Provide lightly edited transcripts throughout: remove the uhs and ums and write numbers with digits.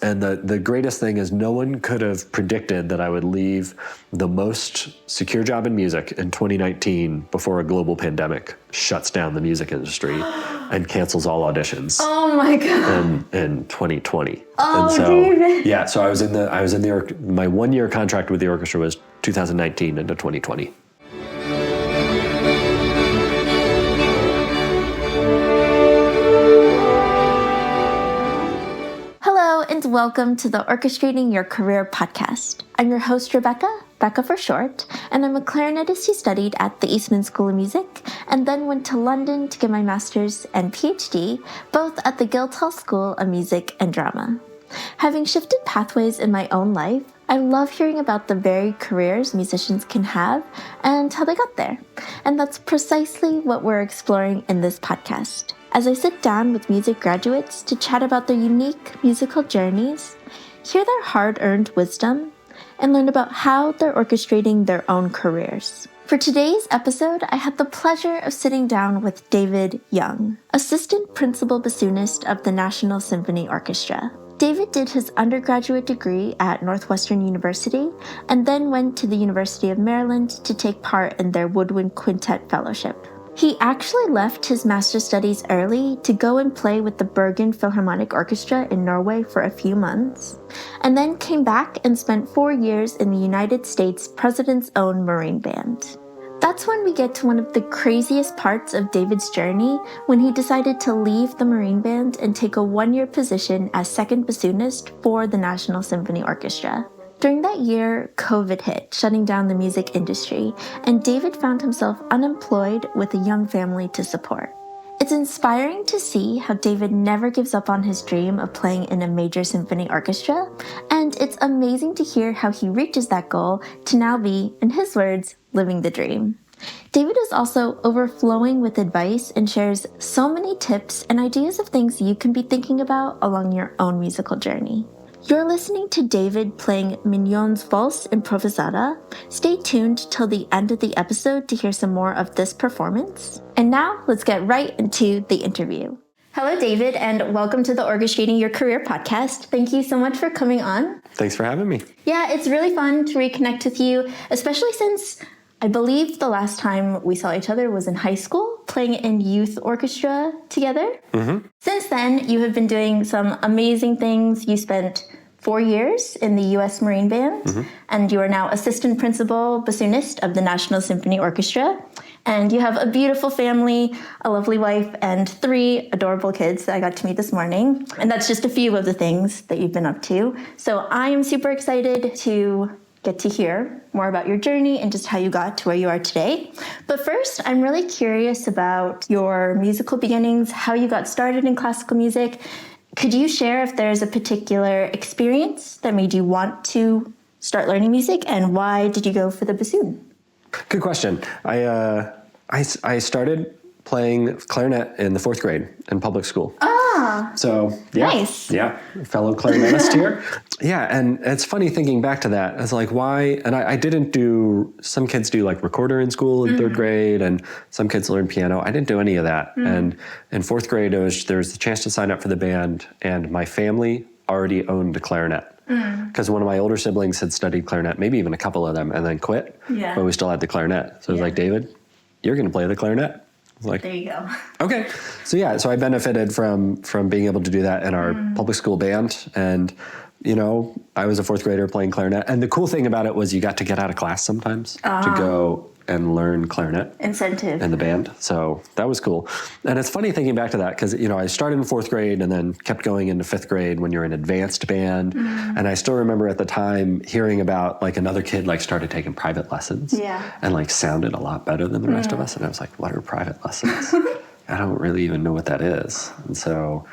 And the greatest thing is no one could have predicted that I would leave the most secure job in music in 2019 before a global pandemic shuts down the music industry and cancels all auditions. Oh my God. In 2020. Oh, and so, David. Yeah, so I was in the my 1-year contract with the orchestra was 2019 into 2020. And welcome to the Orchestrating Your Career podcast. I'm your host, Rebecca for short, and I'm a clarinetist who studied at the Eastman School of Music and then went to London to get my master's and PhD, both at the Guildhall School of Music and Drama. Having shifted pathways in my own life, I love hearing about the varied careers musicians can have and how they got there. And that's precisely what we're exploring in this podcast. As I sit down with music graduates to chat about their unique musical journeys, hear their hard-earned wisdom, and learn about how they're orchestrating their own careers. For today's episode, I had the pleasure of sitting down with David Young, Assistant Principal Bassoonist of the National Symphony Orchestra. David did his undergraduate degree at Northwestern University and then went to the University of Maryland to take part in their Woodwind Quintet Fellowship. He actually left his master's studies early to go and play with the Bergen Philharmonic Orchestra in Norway for a few months, and then came back and spent 4 years in the United States President's Own Marine Band. That's when we get to one of the craziest parts of David's journey, when he decided to leave the Marine Band and take a 1-year position as second bassoonist for the National Symphony Orchestra. During that year, COVID hit, shutting down the music industry, and David found himself unemployed with a young family to support. It's inspiring to see how David never gives up on his dream of playing in a major symphony orchestra, and it's amazing to hear how he reaches that goal to now be, in his words, living the dream. David is also overflowing with advice and shares so many tips and ideas of things you can be thinking about along your own musical journey. You're listening to David playing Mignon's Valse Improvisata. Stay tuned till the end of the episode to hear some more of this performance. And now, let's get right into the interview. Hello, David, and welcome to the Orchestrating Your Career podcast. Thank you so much for coming on. Thanks for having me. Yeah, it's really fun to reconnect with you, especially since I believe the last time we saw each other was in high school, playing in youth orchestra together. Mm-hmm. Since then, you have been doing some amazing things. You spent 4 years in the U.S. Marine Band, and you are now Assistant Principal Bassoonist of the National Symphony Orchestra. And you have a beautiful family, a lovely wife, and 3 adorable kids that I got to meet this morning. And that's just a few of the things that you've been up to. So I am super excited to get to hear more about your journey and just how you got to where you are today. But first, I'm really curious about your musical beginnings, how you got started in classical music. Could you share if there's a particular experience that made you want to start learning music, and why did you go for the bassoon? Good question. I started playing clarinet in the 4th grade in public school. So, yeah. Nice. Yeah, fellow clarinetist here. Yeah, and it's funny thinking back to that. It's like, why? And I didn't do, some kids do like recorder in school in 3rd grade, and some kids learn piano. I didn't do any of that. And in 4th grade, there was the chance to sign up for the band, and my family already owned a clarinet. Because one of my older siblings had studied clarinet, maybe even a couple of them, and then quit. Yeah. But we still had the clarinet. So it was like, David, you're going to play the clarinet. Like, there you go. Okay. So I benefited from being able to do that in our public school band. And, you know, I was a 4th grader playing clarinet. And the cool thing about it was you got to get out of class sometimes to go and learn clarinet. Incentive. In the band. So that was cool. And it's funny thinking back to that because, you know, I started in 4th grade and then kept going into 5th grade when you're in advanced band. And I still remember at the time hearing about like another kid like started taking private lessons and like sounded a lot better than the rest of us. And I was like, what are private lessons? I don't really even know what that is. And so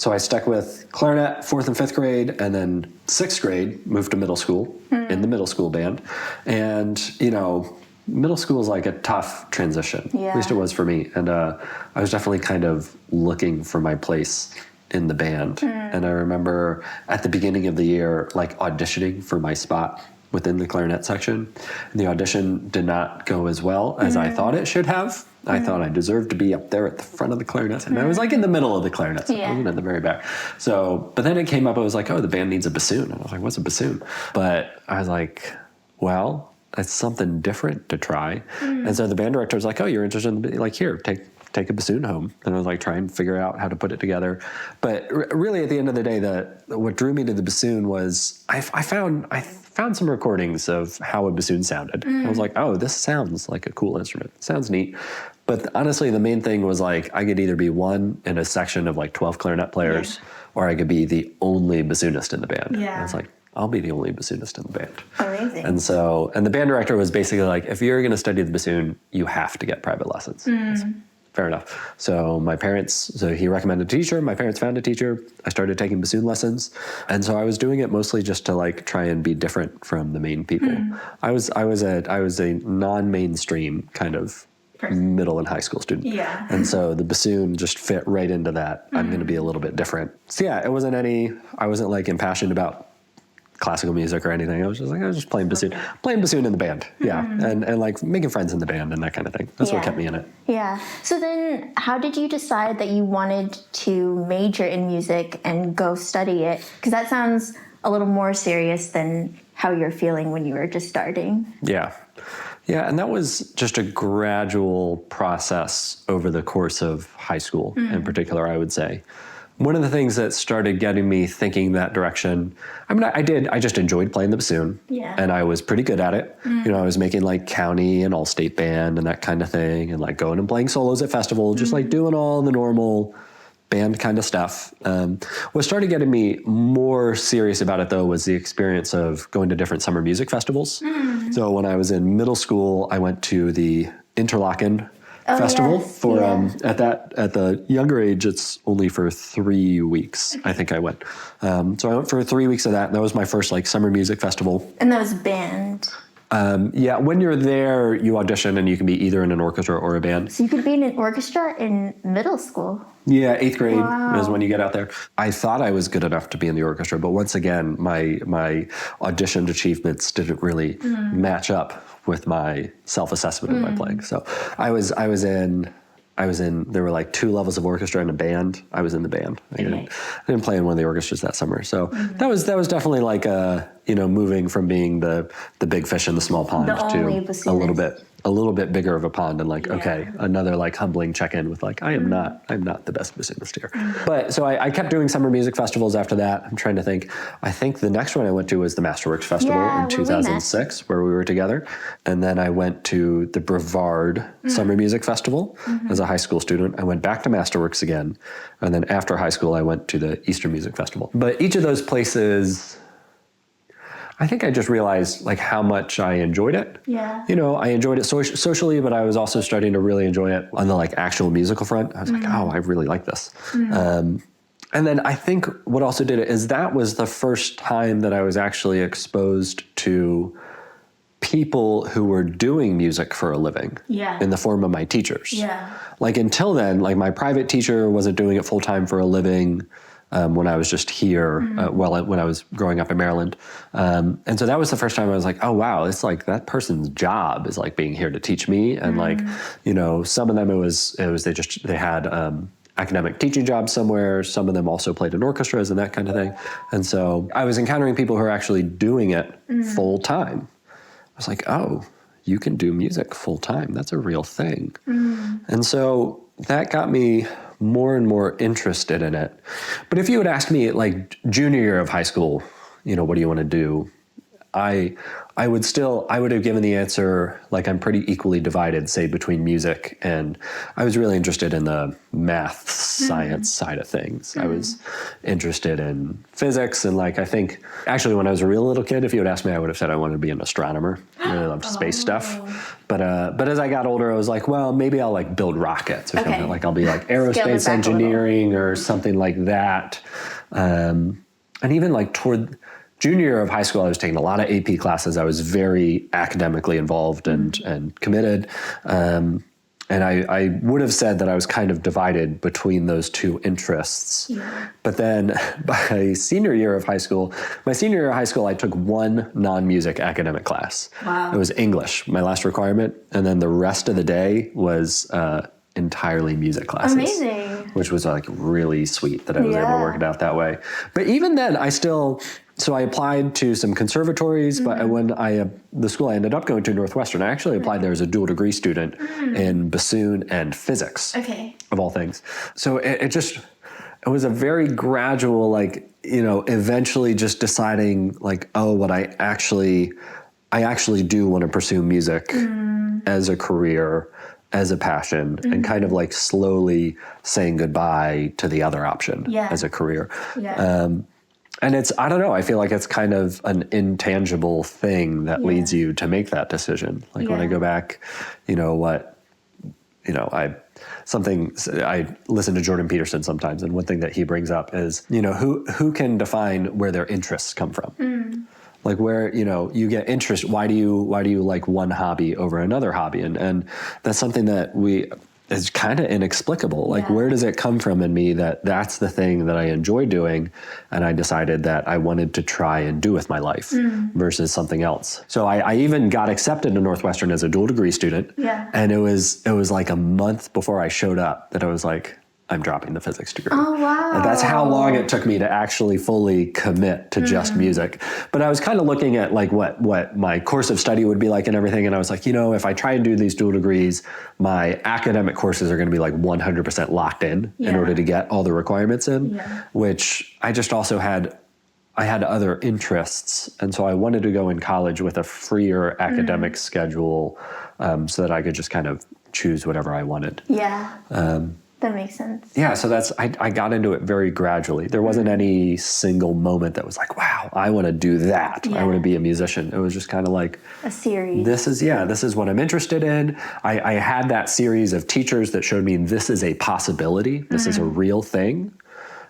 I stuck with clarinet 4th and 5th grade, and then 6th grade moved to middle school in the middle school band. And, you know, middle school is like a tough transition. At least it was for me. And I was definitely kind of looking for my place in the band. And I remember at the beginning of the year, like auditioning for my spot within the clarinet section. And the audition did not go as well as I thought it should have. I thought I deserved to be up there at the front of the clarinet. And I was like in the middle of the clarinet. So I wasn't at the very back. So, but then it came up, I was like, oh, the band needs a bassoon. And I was like, what's a bassoon? But I was like, well, that's something different to try. And so the band director was like, oh, you're interested in, like, here, take a bassoon home. And I was like, try and figure out how to put it together. But really at the end of the day, what drew me to the bassoon was I found some recordings of how a bassoon sounded. I was like, oh, this sounds like a cool instrument. It sounds neat. But honestly, the main thing was like, I could either be one in a section of like 12 clarinet players, or I could be the only bassoonist in the band. And I was like, I'll be the only bassoonist in the band. Amazing. And the band director was basically like, if you're going to study the bassoon, you have to get private lessons. Fair enough. So he recommended a teacher. My parents found a teacher. I started taking bassoon lessons. And so I was doing it mostly just to like try and be different from the main people. I was a non-mainstream kind of middle and high school student. And so the bassoon just fit right into that. I'm going to be a little bit different. So I wasn't like impassioned about classical music or anything. I was just playing bassoon in the band. And like making friends in the band and that kind of thing. That's what kept me in it. So then how did you decide that you wanted to major in music and go study it? Because that sounds a little more serious than how you're feeling when you were just starting. Yeah, and that was just a gradual process over the course of high school in particular, I would say. One of the things that started getting me thinking that direction, I just enjoyed playing the bassoon, and I was pretty good at it. I was making like county and all-state band and that kind of thing, and like going and playing solos at festivals, just like doing all the normal band kind of stuff. What started getting me more serious about it, though, was the experience of going to different summer music festivals. So when I was in middle school, I went to the Interlaken festival at the younger age, it's only for 3 weeks. I think I went. So I went for 3 weeks of that. And that was my first like summer music festival. And that was band. When you're there, you audition and you can be either in an orchestra or a band. So you could be in an orchestra in middle school. Yeah, 8th grade is when you get out there. I thought I was good enough to be in the orchestra, but once again, my auditioned achievements didn't really match up with my self-assessment of my playing. So I was in, there were like 2 levels of orchestra and a band. I was in the band. I didn't play in one of the orchestras that summer. So that was definitely like moving from being the big fish in the small pond to a little bit bigger of a pond, and like, okay, another like humbling check-in with like, I'm not the best bassoonist here. But so I kept doing summer music festivals after that. I'm trying to think. I think the next one I went to was the Masterworks Festival in 2006, where we were together. And then I went to the Brevard Summer Music Festival as a high school student. I went back to Masterworks again. And then after high school, I went to the Eastern Music Festival. But each of those places, I think I just realized like how much I enjoyed it. I enjoyed it socially, but I was also starting to really enjoy it on the like actual musical front. I was like, oh, I really like this. And then I think what also did it is that was the first time that I was actually exposed to people who were doing music for a living in the form of my teachers. Like until then, like my private teacher wasn't doing it full time for a living. When I was just here, when I was growing up in Maryland. And so that was the first time I was like, oh, wow, it's like that person's job is like being here to teach me. And like, some of them they had academic teaching jobs somewhere. Some of them also played in orchestras and that kind of thing. And so I was encountering people who are actually doing it full time. I was like, oh, you can do music full time. That's a real thing. And so that got me more and more interested in it. But if you had asked me like junior year of high school, what do you want to do? I would have given the answer like I'm pretty equally divided, say, between music and I was really interested in the math science side of things. I was interested in physics, and like I think actually when I was a real little kid, if you had asked me, I would have said I wanted to be an astronomer. I really loved space stuff. But as I got older, I was like, well, maybe I'll like build rockets or something. Like I'll be like aerospace engineering or something like that. And even like toward junior year of high school, I was taking a lot of AP classes. I was very academically involved and committed. And And I would have said that I was kind of divided between those two interests. Yeah. But then by senior year of high school, I took one non-music academic class. Wow. It was English, my last requirement. And then the rest of the day was entirely music classes. Amazing. Which was like really sweet that I was able to work it out that way. But even then, so I applied to some conservatories, but when the school I ended up going to, Northwestern, I actually applied there as a dual degree student in bassoon and physics, of all things. So it was a very gradual, like, eventually just deciding like, what I actually do want to pursue music as a career, as a passion, and kind of like slowly saying goodbye to the other option as a career. Yeah. And I don't know, I feel like it's kind of an intangible thing that leads you to make that decision. Like when I go back, I listen to Jordan Peterson sometimes, and one thing that he brings up is, who can define where their interests come from? Like where, you get interest, why do you like one hobby over another hobby? And that's something that is kind of inexplicable. Like where does it come from in me that's the thing that I enjoy doing, and I decided that I wanted to try and do with my life versus something else. So I even got accepted to Northwestern as a dual degree student. Yeah. And it was like a month before I showed up that I was like, I'm dropping the physics degree. Oh, wow. And that's how long it took me to actually fully commit to just music. But I was kind of looking at like what my course of study would be like and everything. And I was like, if I try and do these dual degrees, my academic courses are going to be like 100% locked in order to get all the requirements in, which I just also had other interests. And so I wanted to go in college with a freer academic schedule so that I could just kind of choose whatever I wanted. Yeah. That makes sense. Yeah, so I got into it very gradually. There wasn't any single moment that was like, wow, I want to do that. I want to be a musician. It was just kind of like a series. This is what I'm interested in. I had that series of teachers that showed me this is a possibility. This is a real thing.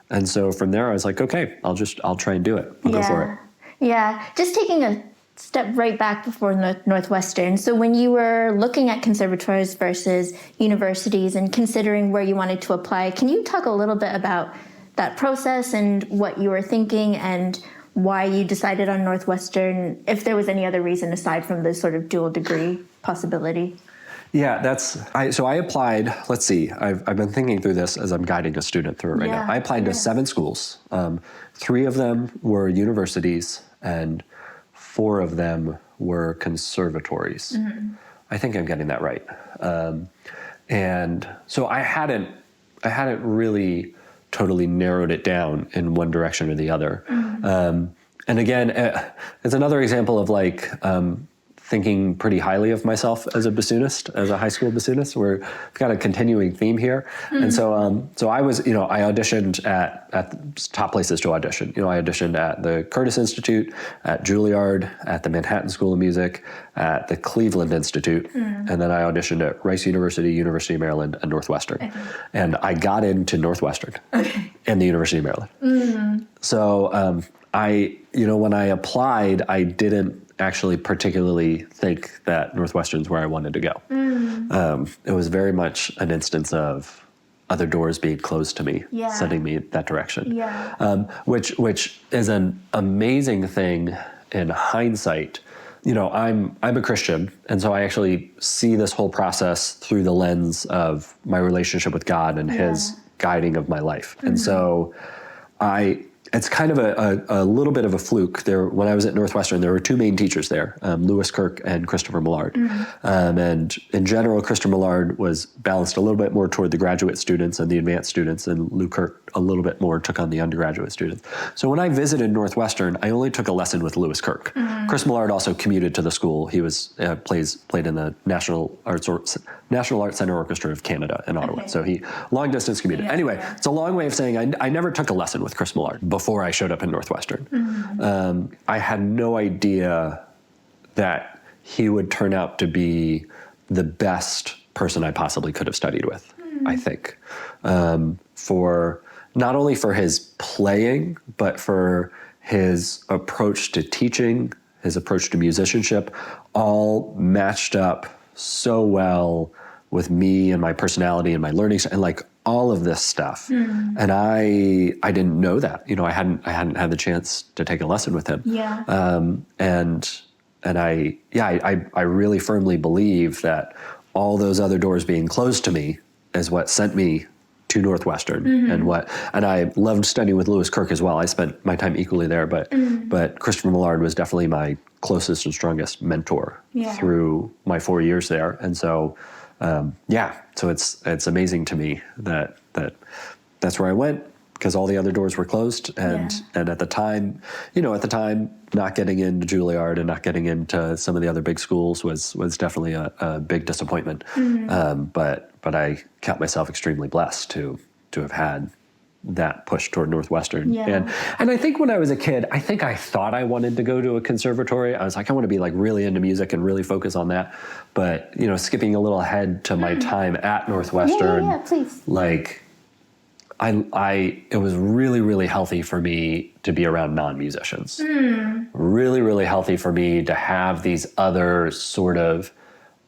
And so from there I was like, okay, I'll try and do it. I'll go for it. Yeah. Just taking a step right back before Northwestern. So when you were looking at conservatories versus universities and considering where you wanted to apply, can you talk a little bit about that process and what you were thinking and why you decided on Northwestern, if there was any other reason aside from the sort of dual degree possibility? Yeah, so I applied, let's see, I've been thinking through this as I'm guiding a student through it right now. I applied to 7 schools. 3 of them were universities and 4 of them were conservatories. I think I'm getting that right. And so I hadn't really totally narrowed it down in one direction or the other. And again, it's another example of like thinking pretty highly of myself as a bassoonist, as a high school bassoonist. We've got a continuing theme here. And so I was, I auditioned at top places to audition. I auditioned at the Curtis Institute, at Juilliard, at the Manhattan School of Music, at the Cleveland Institute, and then I auditioned at Rice University, University of Maryland, and Northwestern. And I got into Northwestern and the University of Maryland. So when I applied, I didn't actually particularly think that Northwestern's where I wanted to go. It was very much an instance of other doors being closed to me, sending me that direction, which is an amazing thing in hindsight. I'm a Christian, and so I actually see this whole process through the lens of my relationship with God and His guiding of my life. And so it's kind of a little bit of a fluke. When I was at Northwestern, there were 2 main teachers there, Lewis Kirk and Christopher Millard. And in general, Christopher Millard was balanced a little bit more toward the graduate students and the advanced students, and Lou Kirk a little bit more took on the undergraduate students. So when I visited Northwestern, I only took a lesson with Lewis Kirk. Chris Millard also commuted to the school. He was played in the National Arts Center Orchestra of Canada in Ottawa. So he long distance commuted. Anyway, it's a long way of saying I never took a lesson with Chris Millard before I showed up in Northwestern. I had no idea that he would turn out to be the best person I possibly could have studied with, I think. Not only for his playing, but for his approach to teaching, his approach to musicianship, all matched up so well with me and my personality and my learning and like all of this stuff. And I didn't know that, I hadn't had the chance to take a lesson with him. Yeah. And I really firmly believe that all those other doors being closed to me is what sent me to Northwestern. And I loved studying with Lewis Kirk as well. I spent my time equally there, but Christopher Millard was definitely my closest and strongest mentor through my 4 years there. And so, so it's amazing to me that that's where I went, because all the other doors were closed. And at the time, not getting into Juilliard and not getting into some of the other big schools was definitely a big disappointment. But I count myself extremely blessed to have had that push toward Northwestern. And I think when I was a kid, I think I thought I wanted to go to a conservatory. I was like, I want to be like really into music and really focus on that. But, skipping a little ahead to my time at Northwestern, please. Like it was really, really healthy for me to be around non-musicians. Really, really healthy for me to have these other sort of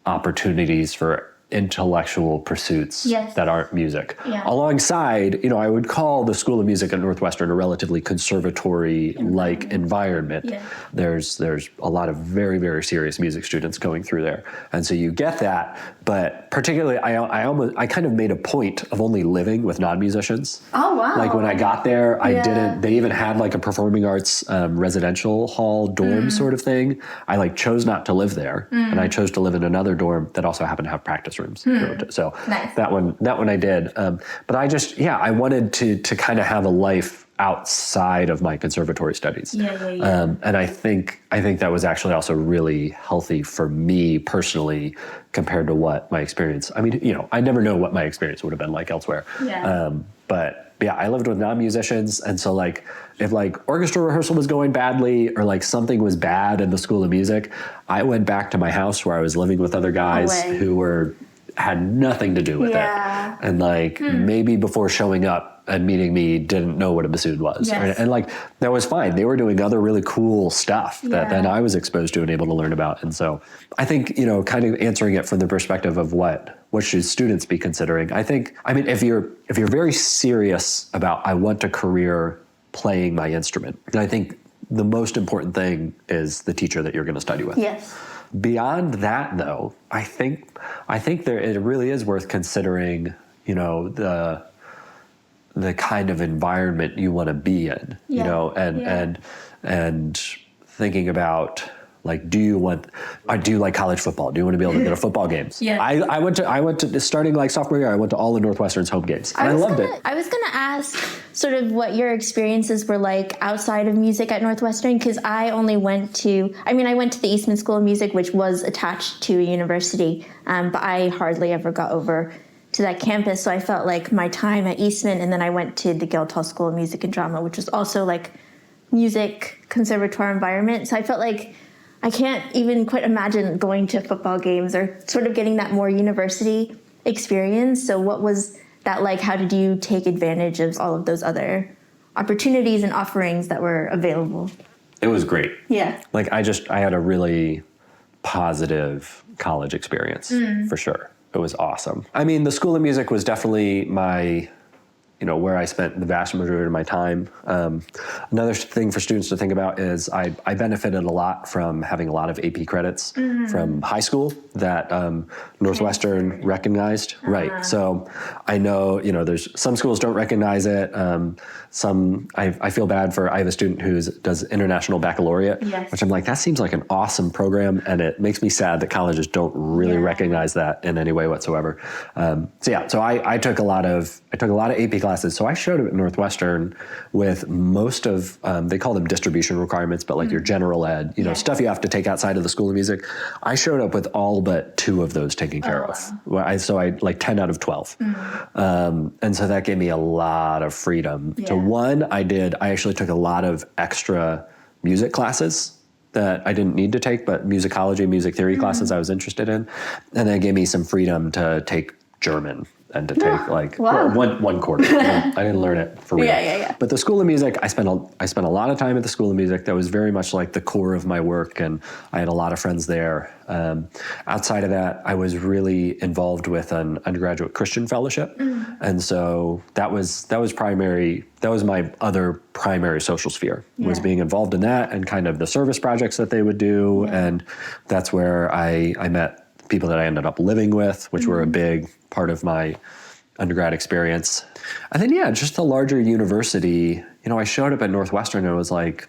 opportunities for intellectual pursuits that aren't music. Alongside, I would call the School of Music at Northwestern a relatively conservatory-like environment. There's a lot of very, very serious music students going through there. And so you get that, but particularly I kind of made a point of only living with non-musicians. Oh, wow. Like when I got there, they even had like a performing arts residential hall dorm sort of thing. I like chose not to live there, and I chose to live in another dorm that also happened to have practice rooms. So nice. that one I did. But I just, I wanted to kind of have a life outside of my conservatory studies. And I think that was actually also really healthy for me personally compared to what my experience, I mean, I never know what my experience would have been like elsewhere. But I lived with non-musicians. And so like, if like orchestra rehearsal was going badly or like something was bad in the School of Music, I went back to my house where I was living with other guys who had nothing to do with it. And like maybe before showing up and meeting me didn't know what a bassoon was. And like, that was fine. They were doing other really cool stuff that then I was exposed to and able to learn about. And so I think, kind of answering it from the perspective of what should students be considering? I mean, if you're very serious about, I want a career playing my instrument, then I think the most important thing is the teacher that you're going to study with. Beyond that, though, I think it really is worth considering, the kind of environment you want to be in, and thinking about, like, do you like college football? Do you want to be able to go to football games? I went to starting like sophomore year, I went to all of Northwestern's home games. And I loved it. I was going to ask sort of what your experiences were like outside of music at Northwestern, because I went to the Eastman School of Music, which was attached to a university, but I hardly ever got over to that campus. So I felt like my time at Eastman, and then I went to the Guildhall School of Music and Drama, which was also like music conservatoire environment. So I felt like I can't even quite imagine going to football games or sort of getting that more university experience. So what was that like? How did you take advantage of all of those other opportunities and offerings that were available? It was great. Like I had a really positive college experience for sure. It was awesome. I mean, the School of Music was definitely my, where I spent the vast majority of my time. Another thing for students to think about is I benefited a lot from having a lot of AP credits from high school that Northwestern recognized. Right. So I know, there's some schools don't recognize it. I feel bad I have a student who does international baccalaureate, which I'm like, that seems like an awesome program. And it makes me sad that colleges don't really recognize that in any way whatsoever. So I took a lot of AP classes. So I showed up at Northwestern with most of, they call them distribution requirements, but like your general ed, stuff you have to take outside of the School of Music. I showed up with all but 2 of those taken care of. So I like 10 out of 12. And so that gave me a lot of freedom. So one, I actually took a lot of extra music classes that I didn't need to take, but musicology, music theory classes I was interested in. And that gave me some freedom to take German and to take one quarter. I didn't learn it for real. Yeah. But the School of Music, I spent a lot of time at the School of Music. That was very much like the core of my work, and I had a lot of friends there. Outside of that, I was really involved with an undergraduate Christian fellowship, and so that was primary. That was my other primary social sphere, was being involved in that and kind of the service projects that they would do, and that's where I met people that I ended up living with, which were a big part of my undergrad experience. And then, just the larger university, I showed up at Northwestern and it was like,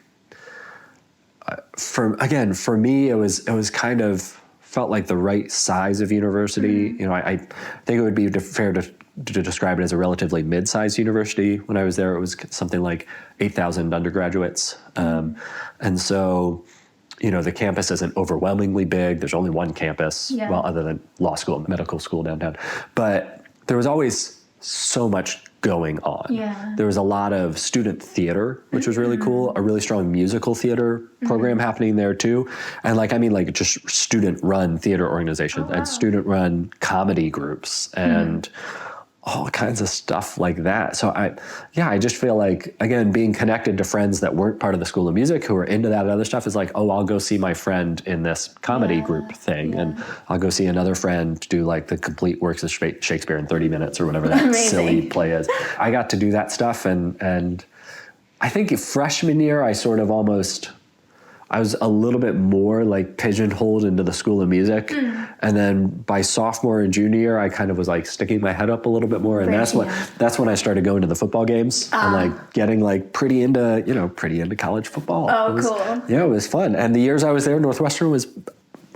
for me, it was kind of felt like the right size of university. I think it would be fair to describe it as a relatively mid-sized university. When I was there, it was something like 8,000 undergraduates. And so, the campus isn't overwhelmingly big. There's only one campus, well, other than law school, medical school downtown. But there was always so much going on. Yeah. There was a lot of student theater, which was really cool. A really strong musical theater program happening there too. And just student-run theater organizations and student-run comedy groups and all kinds of stuff like that. So I just feel like, again, being connected to friends that weren't part of the School of Music who are into that other stuff is like, I'll go see my friend in this comedy group thing. And I'll go see another friend do like the complete works of Shakespeare in 30 minutes or whatever that silly play is. I got to do that stuff. And I think freshman year, I was a little bit more like pigeonholed into the School of Music. And then by sophomore and junior year, I kind of was like sticking my head up a little bit more. And that's when I started going to the football games and like getting like pretty into college football. Oh, cool. Yeah, it was fun. And the years I was there, Northwestern was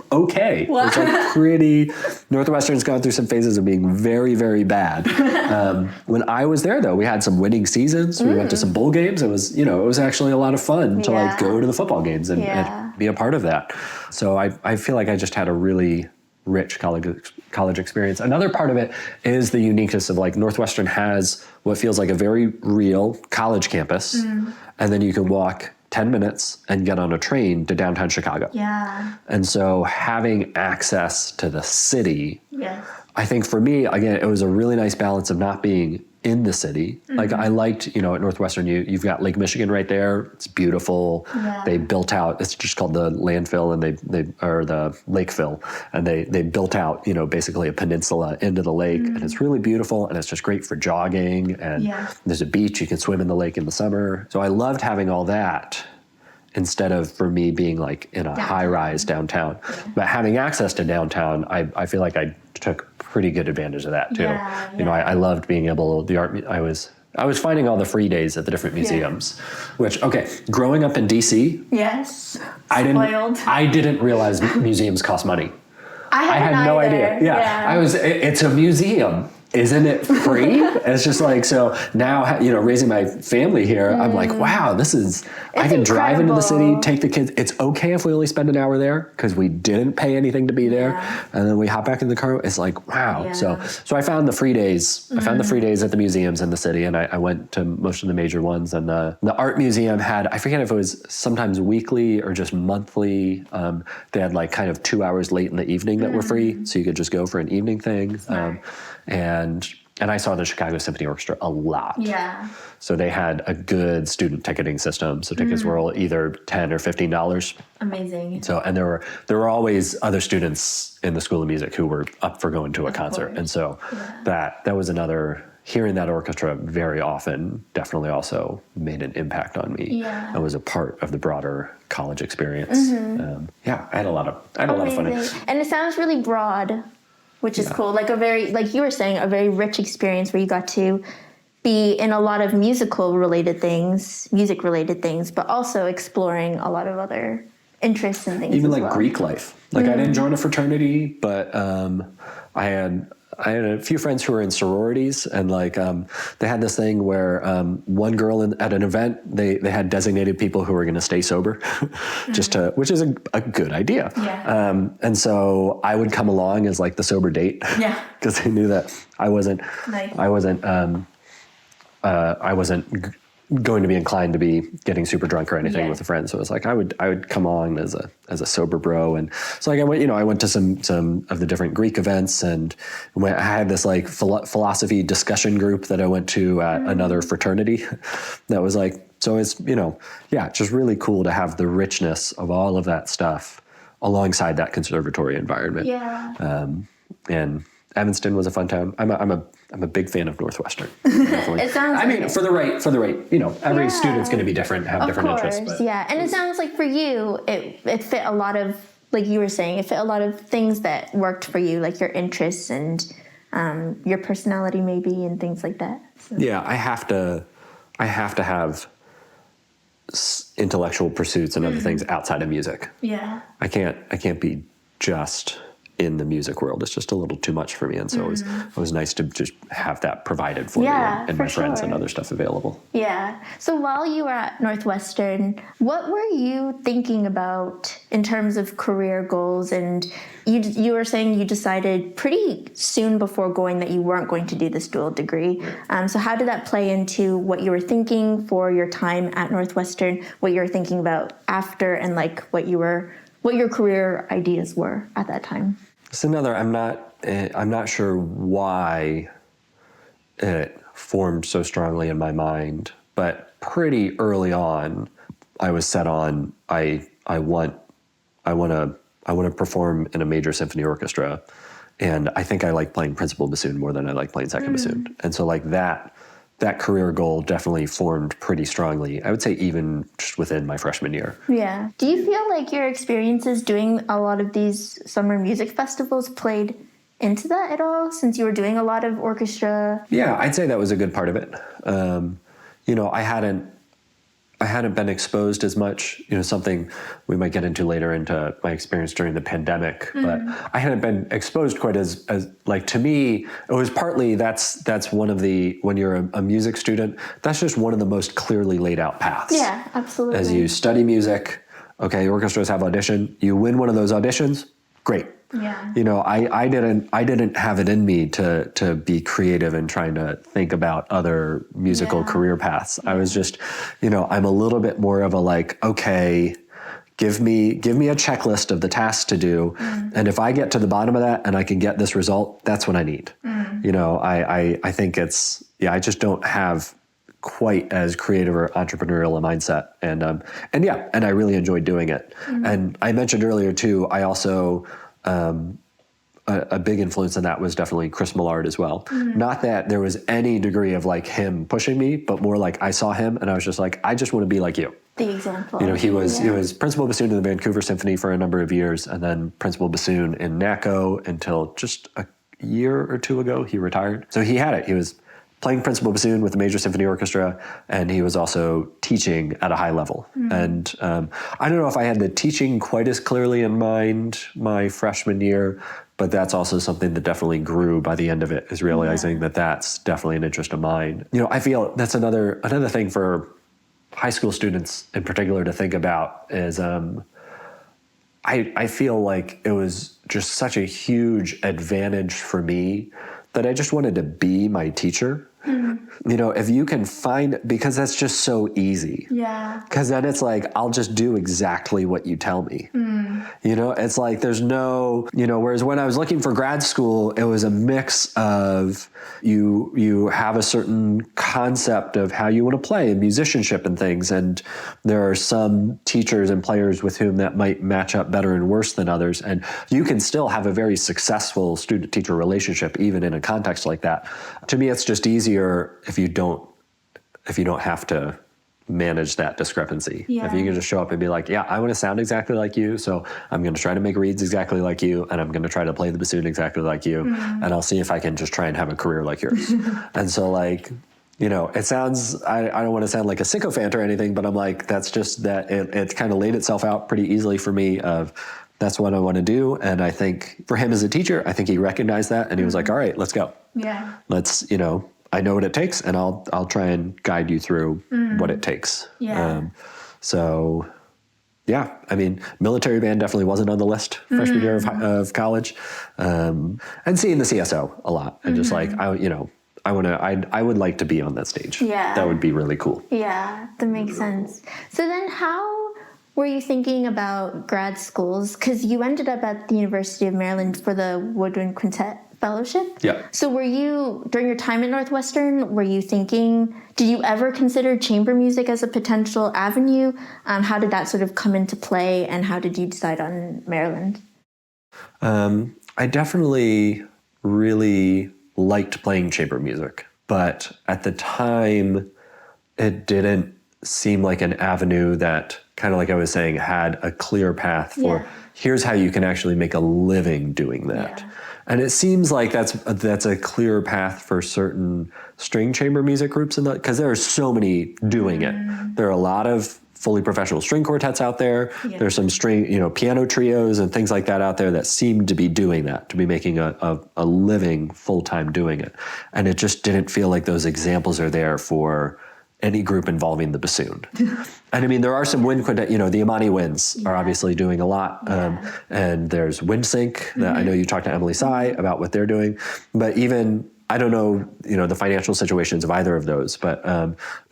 okay. It was like Northwestern's gone through some phases of being very, very bad. When I was there though, we had some winning seasons. We went to some bowl games. It was actually a lot of fun to like go to the football games and be a part of that. So I feel like I just had a really rich college experience. Another part of it is the uniqueness of like Northwestern has what feels like a very real college campus. And then you can walk 10 minutes and get on a train to downtown Chicago. Yeah. And so having access to the city, I think for me, again, it was a really nice balance of not being in the city. Like I liked, at Northwestern, you've got Lake Michigan right there. It's beautiful. Yeah. They built out, it's just called the landfill or the lakefill. And they built out, basically a peninsula into the lake and it's really beautiful and it's just great for jogging and there's a beach. You can swim in the lake in the summer. So I loved having all that instead of for me being like in a high rise downtown. But having access to downtown, I feel like I took pretty good advantage of that too. I loved being able, I was finding all the free days at the different museums, which, growing up in DC. Yes. I didn't realize museums cost money. I had no idea. Yeah. It's a museum. Isn't it free? It's just like, so now, raising my family here, I'm like, wow, I can drive into the city, take the kids. It's okay if we only spend an hour there because we didn't pay anything to be there. And then we hop back in the car. It's like, wow. Yeah. So I found the free days. I found the free days at the museums in the city and I went to most of the major ones. And the art museum had, I forget if it was sometimes weekly or just monthly. They had like kind of 2 hours late in the evening that were free. So you could just go for an evening thing. And I saw the Chicago Symphony Orchestra a lot. Yeah. So they had a good student ticketing system. So tickets were either $10 or $15. Amazing. So, and there were always other students in the School of Music who were up for going to a concert. And so that was another, hearing that orchestra very often definitely also made an impact on me. Yeah. And was a part of the broader college experience. I had a lot of fun. And it sounds really broad, which is cool. Like like you were saying, a very rich experience where you got to be in a lot of music related things, but also exploring a lot of other interests and things. Even like Greek life. Like I didn't join a fraternity, but I had a few friends who were in sororities, and like they had this thing where one girl at an event, they had designated people who were going to stay sober, which is a good idea. Yeah. And so I would come along as like the sober date, because they knew that I wasn't going to be inclined to be getting super drunk or anything Yeah. with a friend. So it was like I would come on as a sober bro, and so like I went to some of the different Greek events, and I had this like philosophy discussion group that I went to at another fraternity. That was like, so it's just really cool to have the richness of all of that stuff alongside that conservatory environment. Yeah. And Evanston was a fun town. I'm a big fan of Northwestern. It sounds. I mean, for the right. Every student's going to be different, have different interests. But Yeah, and it sounds like for you, it fit a lot of, like you were saying, it fit a lot of things that worked for you, like your interests and your personality, maybe, and things like that. So. Yeah, I have to have intellectual pursuits and other things outside of music. Yeah. I can't be just in the music world. It's just a little too much for me, and so it was nice to just have that provided for me and my friends and other stuff available. Yeah. So while you were at Northwestern, what were you thinking about in terms of career goals? And you were saying you decided pretty soon before going that you weren't going to do this dual degree. So how did that play into what you were thinking for your time at Northwestern, what you were thinking about after, and like what your career ideas were at that time? It's another. I'm not sure why it formed so strongly in my mind, but pretty early on, I was set on. I want to perform in a major symphony orchestra, and I think I like playing principal bassoon more than I like playing second bassoon, and so like that career goal definitely formed pretty strongly. I would say even just within my freshman year. Yeah. Do you feel like your experiences doing a lot of these summer music festivals played into that at all, since you were doing a lot of orchestra? Yeah, I'd say that was a good part of it. I hadn't been exposed as much, something we might get into later into my experience during the pandemic, but I hadn't been exposed quite as like, to me, it was partly that's one of the, when you're a music student, that's just one of the most clearly laid out paths. Yeah, absolutely. As you study music, okay, orchestras have audition, you win one of those auditions, great. Yeah. I didn't have it in me to be creative and trying to think about other musical career paths. I was just, I'm a little bit more of a like, okay, give me a checklist of the tasks to do. And if I get to the bottom of that and I can get this result, that's what I need. I think I just don't have quite as creative or entrepreneurial a mindset. And I really enjoyed doing it. And I mentioned earlier too, I also, a big influence in that was definitely Chris Millard as well. Not that there was any degree of like him pushing me, but more like I saw him and I was just like, I just want to be like you. The example. He was principal bassoon in the Vancouver Symphony for a number of years, and then principal bassoon in NACO until just a year or two ago he retired. So he had it. He was playing principal bassoon with the major symphony orchestra, and he was also teaching at a high level. And I don't know if I had the teaching quite as clearly in mind my freshman year, but that's also something that definitely grew by the end of it, is realizing that that's definitely an interest of mine. I feel that's another thing for high school students in particular to think about is I feel like it was just such a huge advantage for me that I just wanted to be my teacher. If you can find, because that's just so easy. Yeah. Because then it's like, I'll just do exactly what you tell me. It's like, there's no, whereas when I was looking for grad school, it was a mix of you have a certain concept of how you want to play and musicianship and things. And there are some teachers and players with whom that might match up better and worse than others. And you can still have a very successful student-teacher relationship, even in a context like that. To me, it's just easier if you don't have to manage that discrepancy. Yeah. If you can just show up and be like, yeah, I want to sound exactly like you, so I'm going to try to make reeds exactly like you, and I'm going to try to play the bassoon exactly like you, and I'll see if I can just try and have a career like yours. And so like, it sounds, I don't want to sound like a sycophant or anything, but I'm like, that's just that it kind of laid itself out pretty easily for me of that's what I want to do. And I think for him as a teacher, I think he recognized that, and he was like, all right, let's go. Yeah. Let's, I know what it takes, and I'll try and guide you through what it takes. Yeah. Military band definitely wasn't on the list freshman year of college, and seeing the CSO a lot, and just like I I would like to be on that stage. Yeah. That would be really cool. Yeah, that makes sense. So then how were you thinking about grad schools? Because you ended up at the University of Maryland for the Woodwind Quintet Fellowship. Yeah. So were you, during your time at Northwestern, were you thinking, did you ever consider chamber music as a potential avenue? How did that sort of come into play, and how did you decide on Maryland? I definitely really liked playing chamber music, but at the time, it didn't seem like an avenue that, kind of like I was saying, had a clear path for here's how you can actually make a living doing that. Yeah. And it seems like that's a clear path for certain string chamber music groups, because there are so many doing it. There are a lot of fully professional string quartets out there. Yeah. There's some piano trios and things like that out there that seem to be doing that, to be making a living full-time doing it. And it just didn't feel like those examples are there for any group involving the bassoon. And I mean, there are some wind quintet, the Imani Winds are obviously doing a lot. And there's Windsync that I know you talked to Emily Tsai about what they're doing. But even, I don't know, the financial situations of either of those, but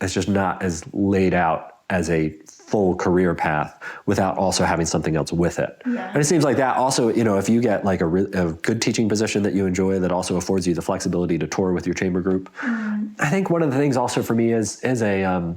it's just not as laid out as a full career path without also having something else with it. Yeah. And it seems like that also, if you get like a good teaching position that you enjoy that also affords you the flexibility to tour with your chamber group. I think one of the things also for me is a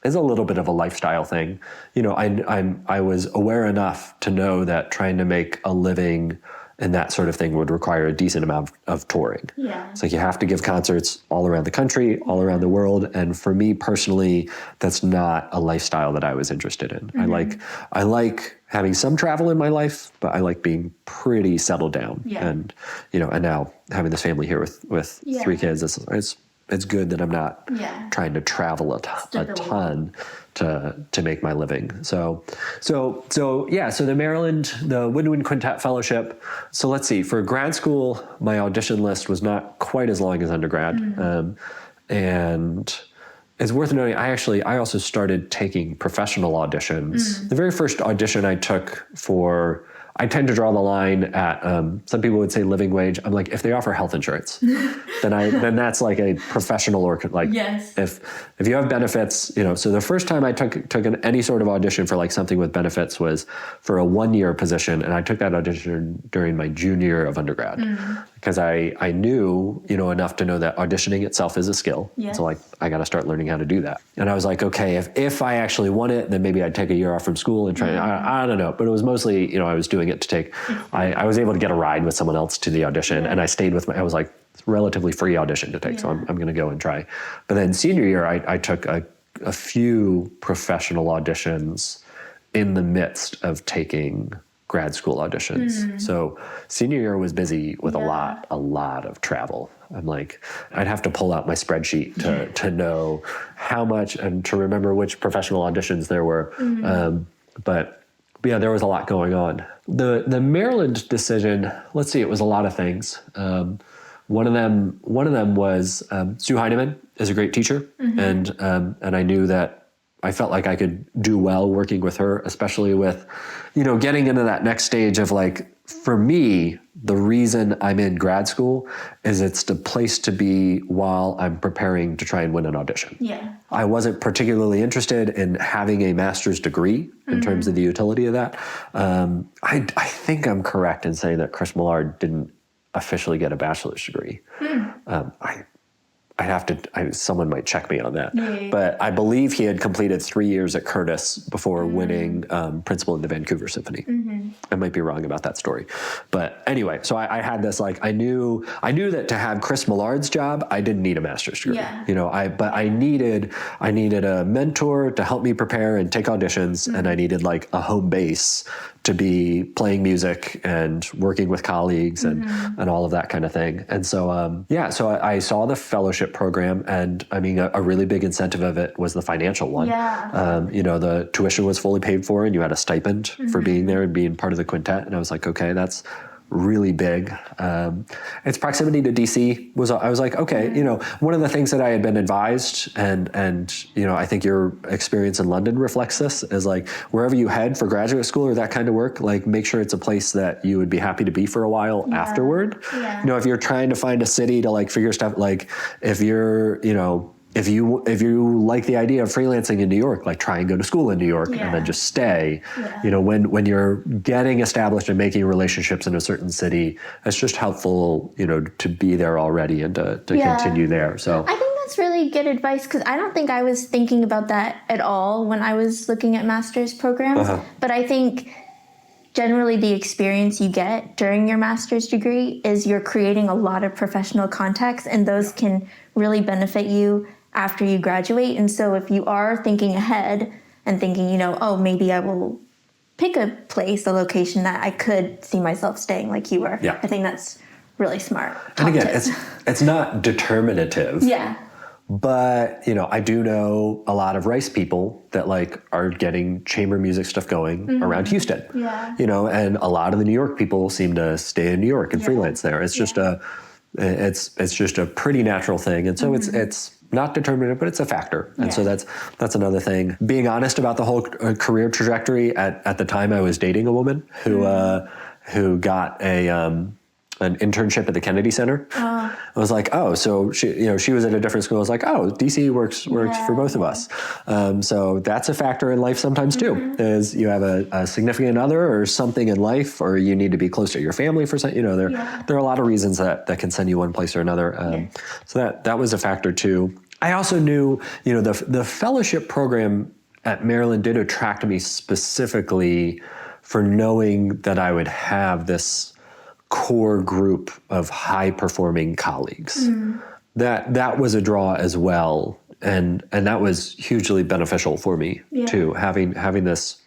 little bit of a lifestyle thing. I was aware enough to know that trying to make a living and that sort of thing would require a decent amount of touring. Yeah. It's like you have to give concerts all around the country, all around the world. And for me personally, that's not a lifestyle that I was interested in. I like having some travel in my life, but I like being pretty settled down. Yeah. And now having this family here with 3 kids, it's good that I'm not trying to travel a ton to make my living. So the Maryland, the Woodwind Quintet Fellowship. So let's see, for grad school, my audition list was not quite as long as undergrad. And it's worth noting, I also started taking professional auditions. The very first audition I took I tend to draw the line at, some people would say living wage. I'm like, if they offer health insurance, then that's like a professional if you have benefits, so the first time I took any sort of audition for like something with benefits was for a 1-year position. And I took that audition during my junior year of undergrad because I knew, enough to know that auditioning itself is a skill. Yeah. So I got to start learning how to do that. And I was like, okay, if I actually want it, then maybe I'd take a year off from school and try, I don't know. But it was mostly, I was doing it to take, I was able to get a ride with someone else to the audition and I stayed with I was like, it's a relatively free audition to take. So I'm going to go and try. But then senior year, I took a few professional auditions in the midst of taking grad school auditions. So senior year was busy with a lot of travel. I'm like, I'd have to pull out my spreadsheet to know how much and to remember which professional auditions there were. But yeah, there was a lot going on. The Maryland decision, let's see, it was a lot of things. One of them was Sue Heineman is a great teacher, and I knew that I felt like I could do well working with her, especially with, getting into that next stage of like, for me, the reason I'm in grad school is it's the place to be while I'm preparing to try and win an audition. Yeah. I wasn't particularly interested in having a master's degree in terms of the utility of that. I think I'm correct in saying that Chris Millard didn't officially get a bachelor's degree. I'd have to, someone might check me on that. But I believe he had completed 3 years at Curtis before winning principal in the Vancouver Symphony. I might be wrong about that story. But anyway, so I had this, I knew that to have Chris Millard's job, I didn't need a master's degree. Yeah. But I needed a mentor to help me prepare and take auditions, and I needed like a home base to be playing music and working with colleagues and all of that kind of thing. And so, so I saw the fellowship program, and I mean, a really big incentive of it was the financial one. Yeah. The tuition was fully paid for, and you had a stipend for being there and being part of the quintet. And I was like, okay, that's really big. Its proximity to DC I was like, okay, you know, one of the things that I had been advised, and you know, I think your experience in London reflects this, is like wherever you head for graduate school or that kind of work, like make sure it's a place that you would be happy to be for a while afterward. You know, if you're trying to find a city to like figure stuff, like if you're, you know, if you like the idea of freelancing in New York, like try and go to school in New York and then just stay. You know, when you're getting established and making relationships in a certain city, it's just helpful, you know, to be there already and to continue there. So I think that's really good advice, because I don't think I was thinking about that at all when I was looking at master's programs. But I think generally the experience you get during your master's degree is you're creating a lot of professional contacts, and those can really benefit you after you graduate. And so if you are thinking ahead and thinking, you know, oh, maybe I will pick a place, a location that I could see myself staying, like you were. I think that's really smart. And again, it's not determinative. But, you know, I do know a lot of Rice people that like are getting chamber music stuff going around Houston. You know, and a lot of the New York people seem to stay in New York and freelance there. It's just it's just a pretty natural thing. And so it's not determinative, but it's a factor. And so that's another thing. Being honest about the whole career trajectory. At the time, I was dating a woman who got an internship at the Kennedy Center. I was like, oh, so she was at a different school. I was like, oh, DC works for both of us. So that's a factor in life sometimes too, is you have a significant other or something in life, or you need to be close to your family for something. You know, there are a lot of reasons that can send you one place or another. So that was a factor too. I also knew, you know, the fellowship program at Maryland did attract me specifically for knowing that I would have this core group of high-performing colleagues. That was a draw as well, and that was hugely beneficial for me too, having this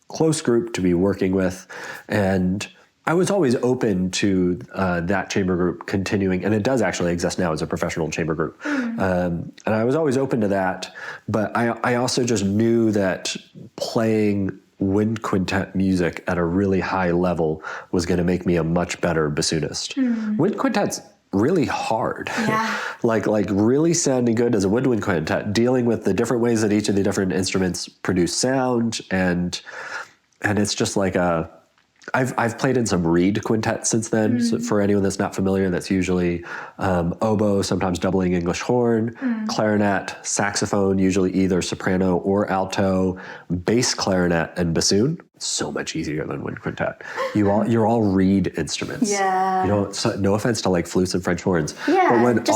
close group to be working with. And I was always open to that chamber group continuing, and it does actually exist now as a professional chamber group. And I was always open to that, but I also just knew that playing wind quintet music at a really high level was going to make me a much better bassoonist. Wind quintet's really hard. like really sounding good as a woodwind quintet, dealing with the different ways that each of the different instruments produce sound, and it's just like I've played in some reed quintets since then. So for anyone that's not familiar, that's usually oboe, sometimes doubling English horn, clarinet, saxophone, usually either soprano or alto, bass clarinet, and bassoon. So much easier than wind quintet. You're all reed instruments. You don't. So, no offense to like flutes and French horns, but when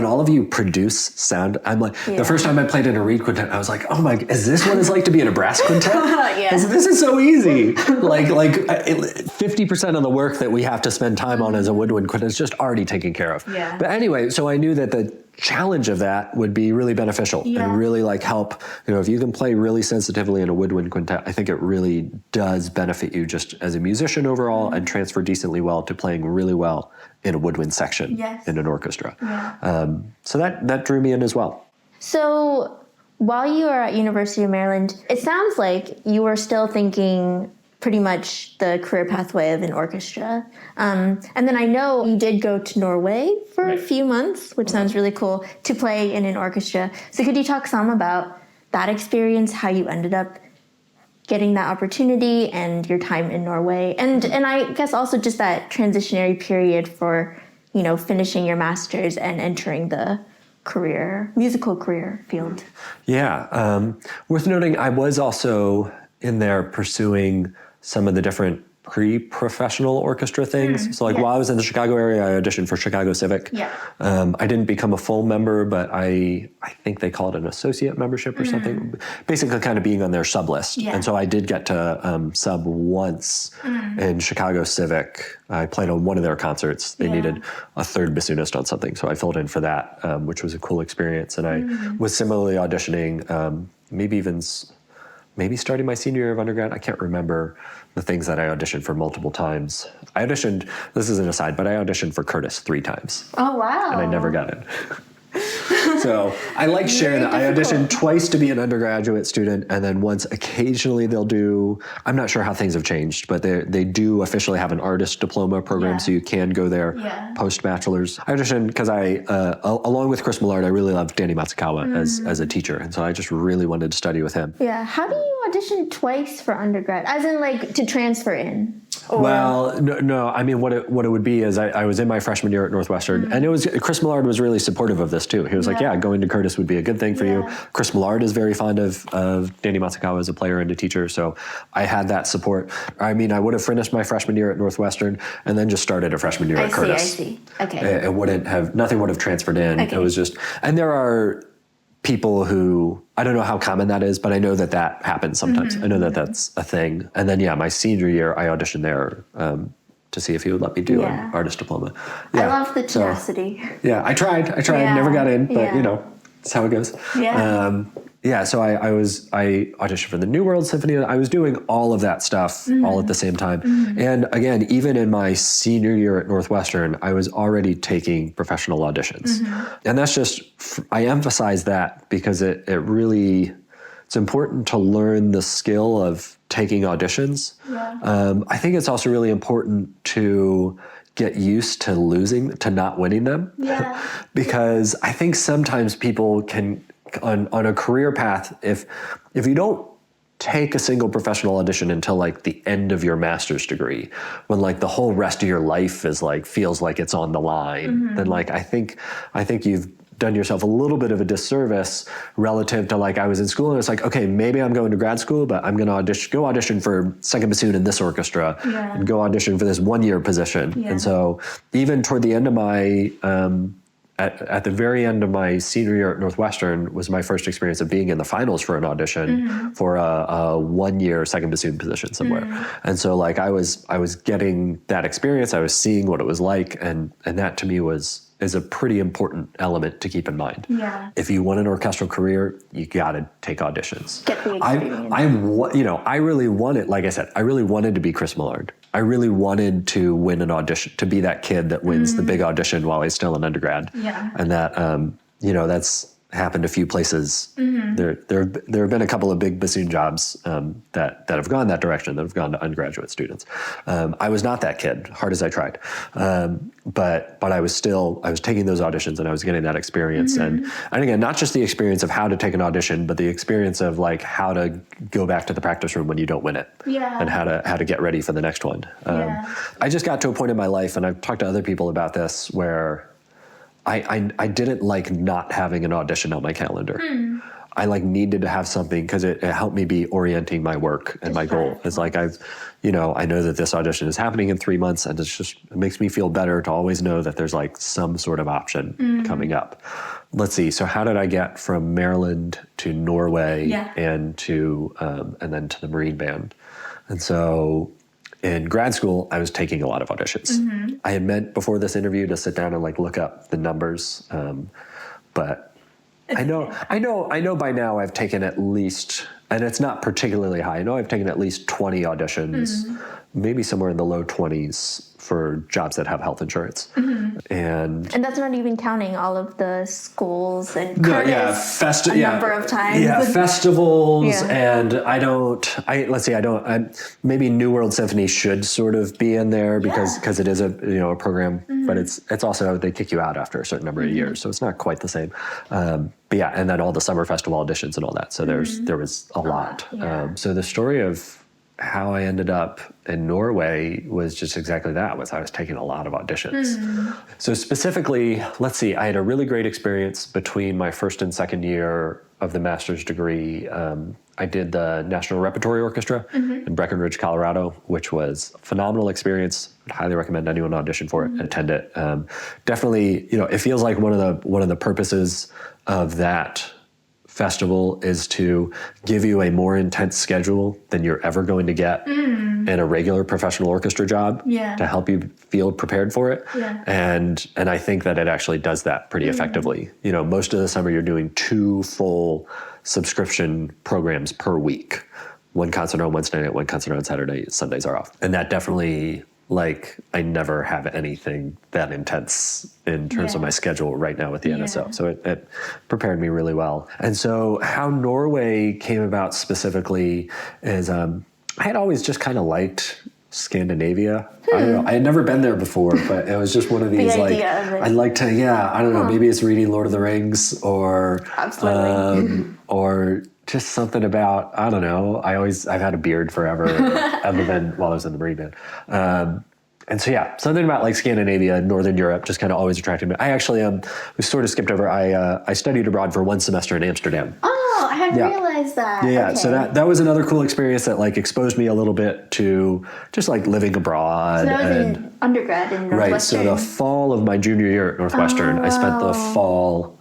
all of you produce sound, I'm like, the first time I played in a reed quintet, I was like, oh my, is this what it's like to be in a brass quintet? This is so easy. like 50% of the work that we have to spend time on as a woodwind quintet is just already taken care of. But anyway, so I knew that the challenge of that would be really beneficial and really like help. You know, if you can play really sensitively in a woodwind quintet, I think it really does benefit you just as a musician overall, and transfer decently well to playing really well in a woodwind section in an orchestra. So that drew me in as well. So while you were at University of Maryland, it sounds like you were still thinking pretty much the career pathway of an orchestra. And then I know you did go to Norway for a few months, which sounds really cool, to play in an orchestra. So could you talk some about that experience, how you ended up getting that opportunity and your time in Norway? And I guess also just that transitionary period for, you know, finishing your master's and entering the musical career field. Worth noting, I was also in there pursuing some of the different pre-professional orchestra things. So like while I was in the Chicago area, I auditioned for Chicago Civic. I didn't become a full member, but I think they call it an associate membership or something. Basically kind of being on their sub list. And so I did get to sub once in Chicago Civic. I played on one of their concerts. They needed a third bassoonist on something, so I filled in for that, which was a cool experience. And I was similarly auditioning, maybe starting my senior year of undergrad. I can't remember the things that I auditioned for multiple times. This is an aside, but I auditioned for Curtis 3 times. Oh, wow. And I never got in. So I like sharing that. I auditioned twice to be an undergraduate student, and then once occasionally they'll do, I'm not sure how things have changed, but they do officially have an artist diploma program, so you can go there post-bachelor's. I auditioned because along with Chris Millard, I really loved Danny Matsukawa as a teacher, and so I just really wanted to study with him. Yeah. How do you audition twice for undergrad? As in, like, to transfer in? Or? Well, no. I mean, what it would be is I was in my freshman year at Northwestern, and Chris Millard was really supportive of this too. He was like, "Yeah, going to Curtis would be a good thing for you." Chris Millard is very fond of Danny Matsukawa as a player and a teacher, so I had that support. I mean, I would have finished my freshman year at Northwestern and then just started a freshman year at Curtis. I see. Okay. Nothing would have transferred in. Okay. It was just, and there are people who, I don't know how common that is, but I know that happens sometimes. I know that that's a thing. And then, my senior year, I auditioned there to see if he would let me do an artist diploma. I love the tenacity. So, I tried, never got in, but that's how it goes. So I auditioned for the New World Symphony. I was doing all of that stuff all at the same time. And again, even in my senior year at Northwestern, I was already taking professional auditions. And that's just, I emphasize that because it's important to learn the skill of taking auditions. I think it's also really important to get used to not winning them. Because I think sometimes people can, on a career path, if you don't take a single professional audition until like the end of your master's degree, when like the whole rest of your life is like feels like it's on the line, then like I think you've done yourself a little bit of a disservice relative to, like, I was in school and it's like, okay, maybe I'm going to grad school, but I'm going to go audition for second bassoon in this orchestra and go audition for this 1-year position. And so even toward the end of my, at the very end of my senior year at Northwestern was my first experience of being in the finals for an audition for a 1-year second bassoon position somewhere. And so like I was getting that experience, I was seeing what it was like, and that to me is a pretty important element to keep in mind. If you want an orchestral career, you got to take auditions. Get the experience. I really wanted, like I said, I really wanted to be Chris Millard. I really wanted to win an audition, to be that kid that wins the big audition while he's still an undergrad. And that, that's happened a few places. There have been a couple of big bassoon jobs that have gone that direction, that have gone to undergraduate students. I was not that kid, hard as I tried. But I was taking those auditions and I was getting that experience. And again, not just the experience of how to take an audition, but the experience of like how to go back to the practice room when you don't win it. And how to get ready for the next one. I just got to a point in my life, and I've talked to other people about this, where I didn't like not having an audition on my calendar. I like needed to have something because it helped me be orienting my work and my goal. It's like I know that this audition is happening in 3 months, and it makes me feel better to always know that there's like some sort of option coming up. Let's see. So how did I get from Maryland to Norway and then to the Marine Band? And so in grad school, I was taking a lot of auditions. I had meant before this interview to sit down and like look up the numbers, but I know by now I've taken at least, and it's not particularly high, I know I've taken at least 20 auditions, maybe somewhere in the low 20s for jobs that have health insurance. And that's not even counting all of the schools and Curtis number of times. Festivals, and maybe New World Symphony should sort of be in there because it is a program, but it's also, they kick you out after a certain number of years, so it's not quite the same. And then all the summer festival auditions and all that. So there was a lot. So the story of how I ended up in Norway was just exactly that, I was taking a lot of auditions. So specifically, let's see, I had a really great experience between my first and second year of the master's degree. I did the National Repertory Orchestra in Breckenridge, Colorado, which was a phenomenal experience. I'd highly recommend anyone audition for it and attend it. Definitely, it feels like one of the purposes of that festival is to give you a more intense schedule than you're ever going to get in a regular professional orchestra job to help you feel prepared for it. And I think that it actually does that pretty effectively. Most of the summer you're doing 2 full subscription programs per week. 1 concert on Wednesday night, 1 concert on Saturday, Sundays are off. And that definitely like I never have anything that intense in terms of my schedule right now with the NSO. So it prepared me really well. And so how Norway came about specifically is I had always just kind of liked Scandinavia. I don't know. I had never been there before, but it was just one of these like I'd like to. Yeah, I don't know. Maybe it's reading Lord of the Rings or or just something about I don't know. I've had a beard forever, other than while I was in the Marine Band. And so yeah, something about like Scandinavia, Northern Europe, just kind of always attracted me. I actually we sort of skipped over. I studied abroad for 1 semester in Amsterdam. Oh, I hadn't realized that. Yeah, okay. So that was another cool experience that like exposed me a little bit to just like living abroad. So that was in undergrad in Northwestern. Right. So the fall of my junior year at Northwestern, I spent the fall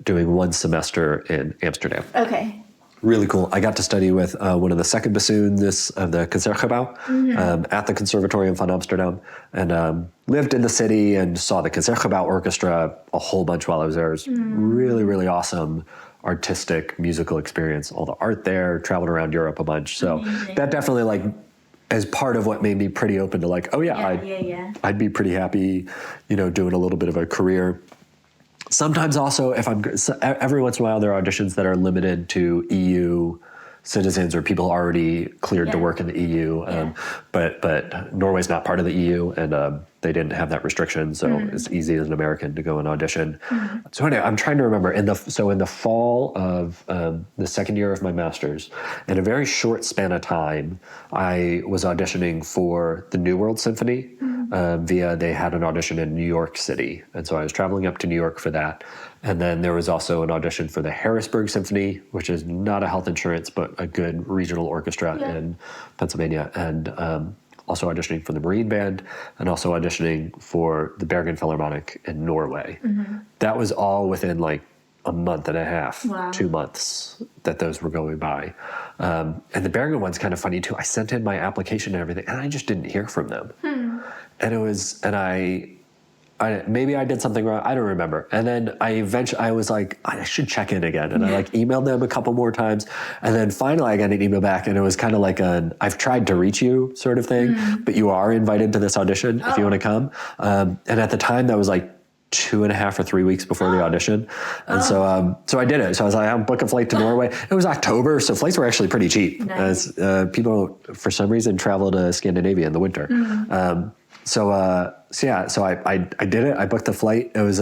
doing 1 semester in Amsterdam. Okay. Really cool. I got to study with one of the second bassoonists of the Concertgebouw at the Conservatorium van Amsterdam, and lived in the city and saw the Concertgebouw Orchestra a whole bunch while I was there. It was really, really awesome artistic musical experience. All the art there, traveled around Europe a bunch. So that definitely like as part of what made me pretty open to like, I'd be pretty happy, doing a little bit of a career. Sometimes also, every once in a while, there are auditions that are limited to EU citizens or people already cleared to work in the EU. But Norway's not part of the EU, and they didn't have that restriction, so it's easy as an American to go and audition. So anyway, I'm trying to remember. In the fall of the second year of my master's, in a very short span of time, I was auditioning for the New World Symphony. They had an audition in New York City. And so I was traveling up to New York for that. And then there was also an audition for the Harrisburg Symphony, which is not a health insurance, but a good regional orchestra in Pennsylvania. And also auditioning for the Marine Band, and also auditioning for the Bergen Philharmonic in Norway. That was all within like a month and a half, 2 months that those were going by. And the Bergen one's kind of funny too. I sent in my application and everything, and I just didn't hear from them. And maybe I did something wrong. I don't remember. And then I was like, I should check in again. And I like emailed them a couple more times. And then finally I got an email back, and it was kind of like I've tried to reach you sort of thing, but you are invited to this audition if you want to come. And at the time that was like 2.5 or 3 weeks before the audition. And so I did it. So I was like, I'll book a flight to Norway. It was October, so flights were actually pretty cheap. As people, for some reason, travel to Scandinavia in the winter. So I did it. I booked the flight. It was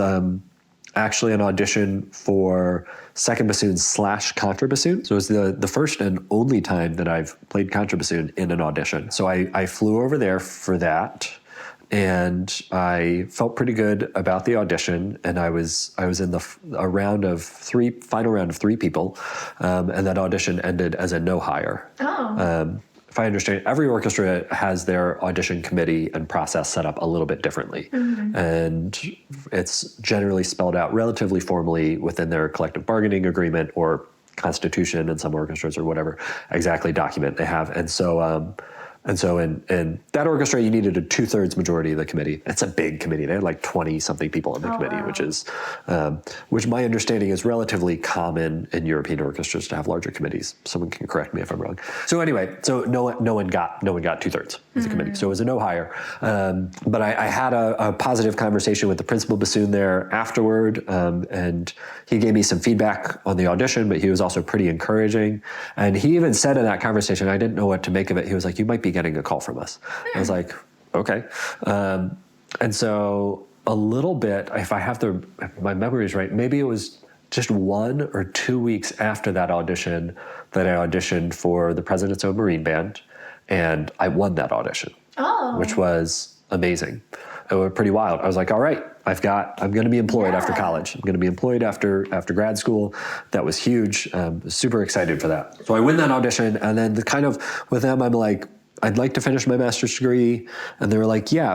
actually an audition for second bassoon / contrabassoon. So it was the first and only time that I've played contrabassoon in an audition. So I flew over there for that, and I felt pretty good about the audition. And I was in a final round of 3 people, and that audition ended as a no hire. If I understand, every orchestra has their audition committee and process set up a little bit differently. And it's generally spelled out relatively formally within their collective bargaining agreement or constitution in some orchestras, or whatever exactly document they have. And so in that orchestra, you needed a 2/3 majority of the committee. It's a big committee. They had like 20-something people in the committee, which my understanding is relatively common in European orchestras to have larger committees. Someone can correct me if I'm wrong. So anyway, so no one got 2/3 of the committee. So it was a no hire. But I had a positive conversation with the principal bassoon there afterward, and he gave me some feedback on the audition, but he was also pretty encouraging. And he even said in that conversation, I didn't know what to make of it. He was like, you might be getting a call from us. I was like, okay. And so a little bit, if my memory is right, maybe it was just 1 or 2 weeks after that audition that I auditioned for the President's Own Marine Band, and I won that audition, which was amazing. It was pretty wild. I was like, all right, I'm going to be employed after college. I'm going to be employed after grad school. That was huge. Super excited for that. So I win that audition, and then with them, I'm like, I'd like to finish my master's degree. And they were like, yeah,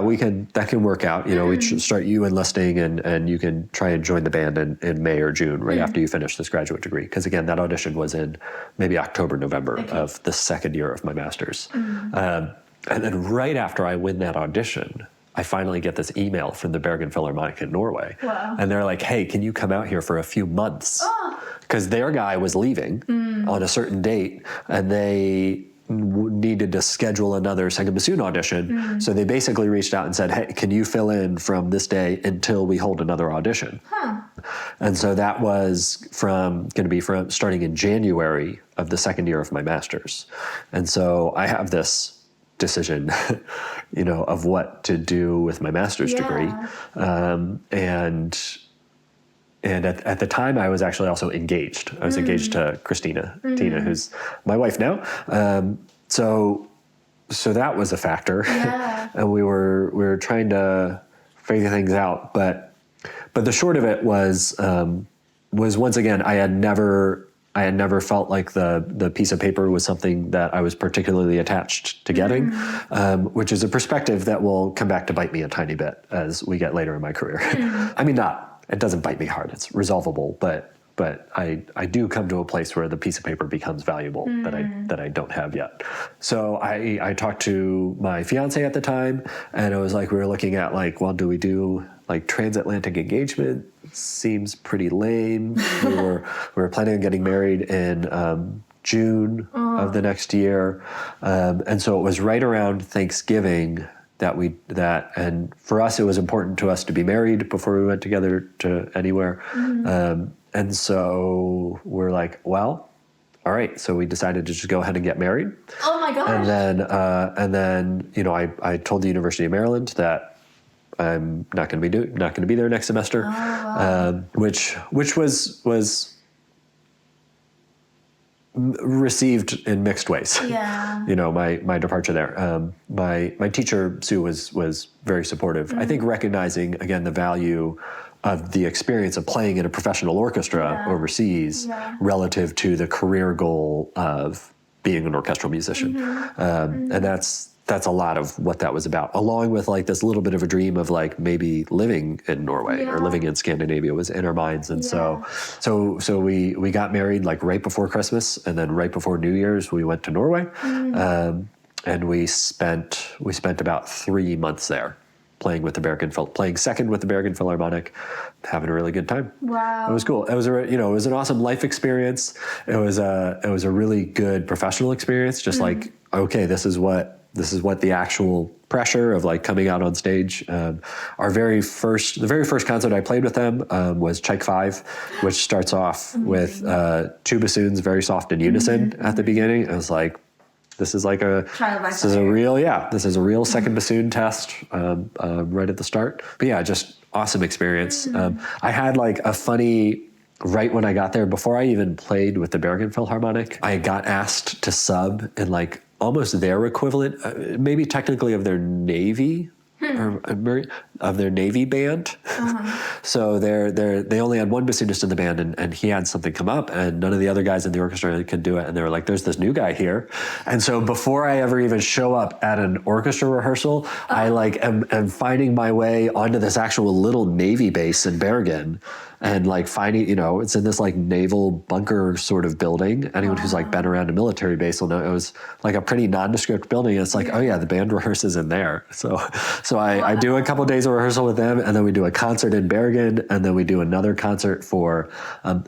that can work out. We should start you enlisting, and you can try and join the band in May or June, right after you finish this graduate degree. Because again, that audition was in maybe October, November of the second year of my master's. And then right after I win that audition, I finally get this email from the Bergen Philharmonic in Norway. Wow. And they're like, hey, can you come out here for a few months? Because their guy was leaving on a certain date, and they needed to schedule another second bassoon audition. So they basically reached out and said, hey, can you fill in from this day until we hold another audition? And so that was going to be from starting in January of the second year of my master's. And so I have this decision, of what to do with my master's degree. And at the time, I was actually also engaged. I was engaged to Christina, Tina, who's my wife now. So that was a factor, and we were trying to figure things out. But the short of it was once again, I had never felt like the piece of paper was something that I was particularly attached to getting, which is a perspective that will come back to bite me a tiny bit as we get later in my career. I mean, it doesn't bite me hard. It's resolvable, but I do come to a place where the piece of paper becomes valuable that I don't have yet. So I talked to my fiance at the time, and it was like we were looking at like, well, do we do like transatlantic engagement? Seems pretty lame. we were planning on getting married in June of the next year, and so it was right around Thanksgiving and for us, it was important to us to be married before we went together to anywhere. And so we're like, well, all right. So we decided to just go ahead and get married. Oh my gosh. And then, I told the University of Maryland that I'm not going to be there next semester, which was received in mixed ways. My departure there. My teacher Sue was very supportive. I think recognizing again the value of the experience of playing in a professional orchestra overseas relative to the career goal of being an orchestral musician, and that's a lot of what that was about, along with like this little bit of a dream of like maybe living in Norway or living in Scandinavia was in our minds. And so we got married like right before Christmas, and then right before New Year's we went to Norway, and we spent about 3 months there playing second with the Bergen Philharmonic, having a really good time. Wow. It was cool. It was it was an awesome life experience. It was a really good professional experience. Just like, okay, this is what the actual pressure of like coming out on stage. The very first concert I played with them was Tchaik 5, which starts off with 2 bassoons very soft in unison at the beginning. I was like, this is a real second bassoon test right at the start. But yeah, just awesome experience. I had like a funny, right when I got there, before I even played with the Bergen Philharmonic, I got asked to sub in like almost their equivalent, maybe technically of their Navy or of their Navy band. So they only had one bassoonist in the band, and he had something come up, and none of the other guys in the orchestra could do it. And they were like, "There's this new guy here." And so before I ever even show up at an orchestra rehearsal, I like am finding my way onto this actual little Navy base in Bergen. And like finding, it's in this like naval bunker sort of building. Anyone who's like been around a military base will know it was like a pretty nondescript building. It's like, oh yeah, the band rehearses in there. So I do a couple of days of rehearsal with them, and then we do a concert in Bergen, and then we do another concert for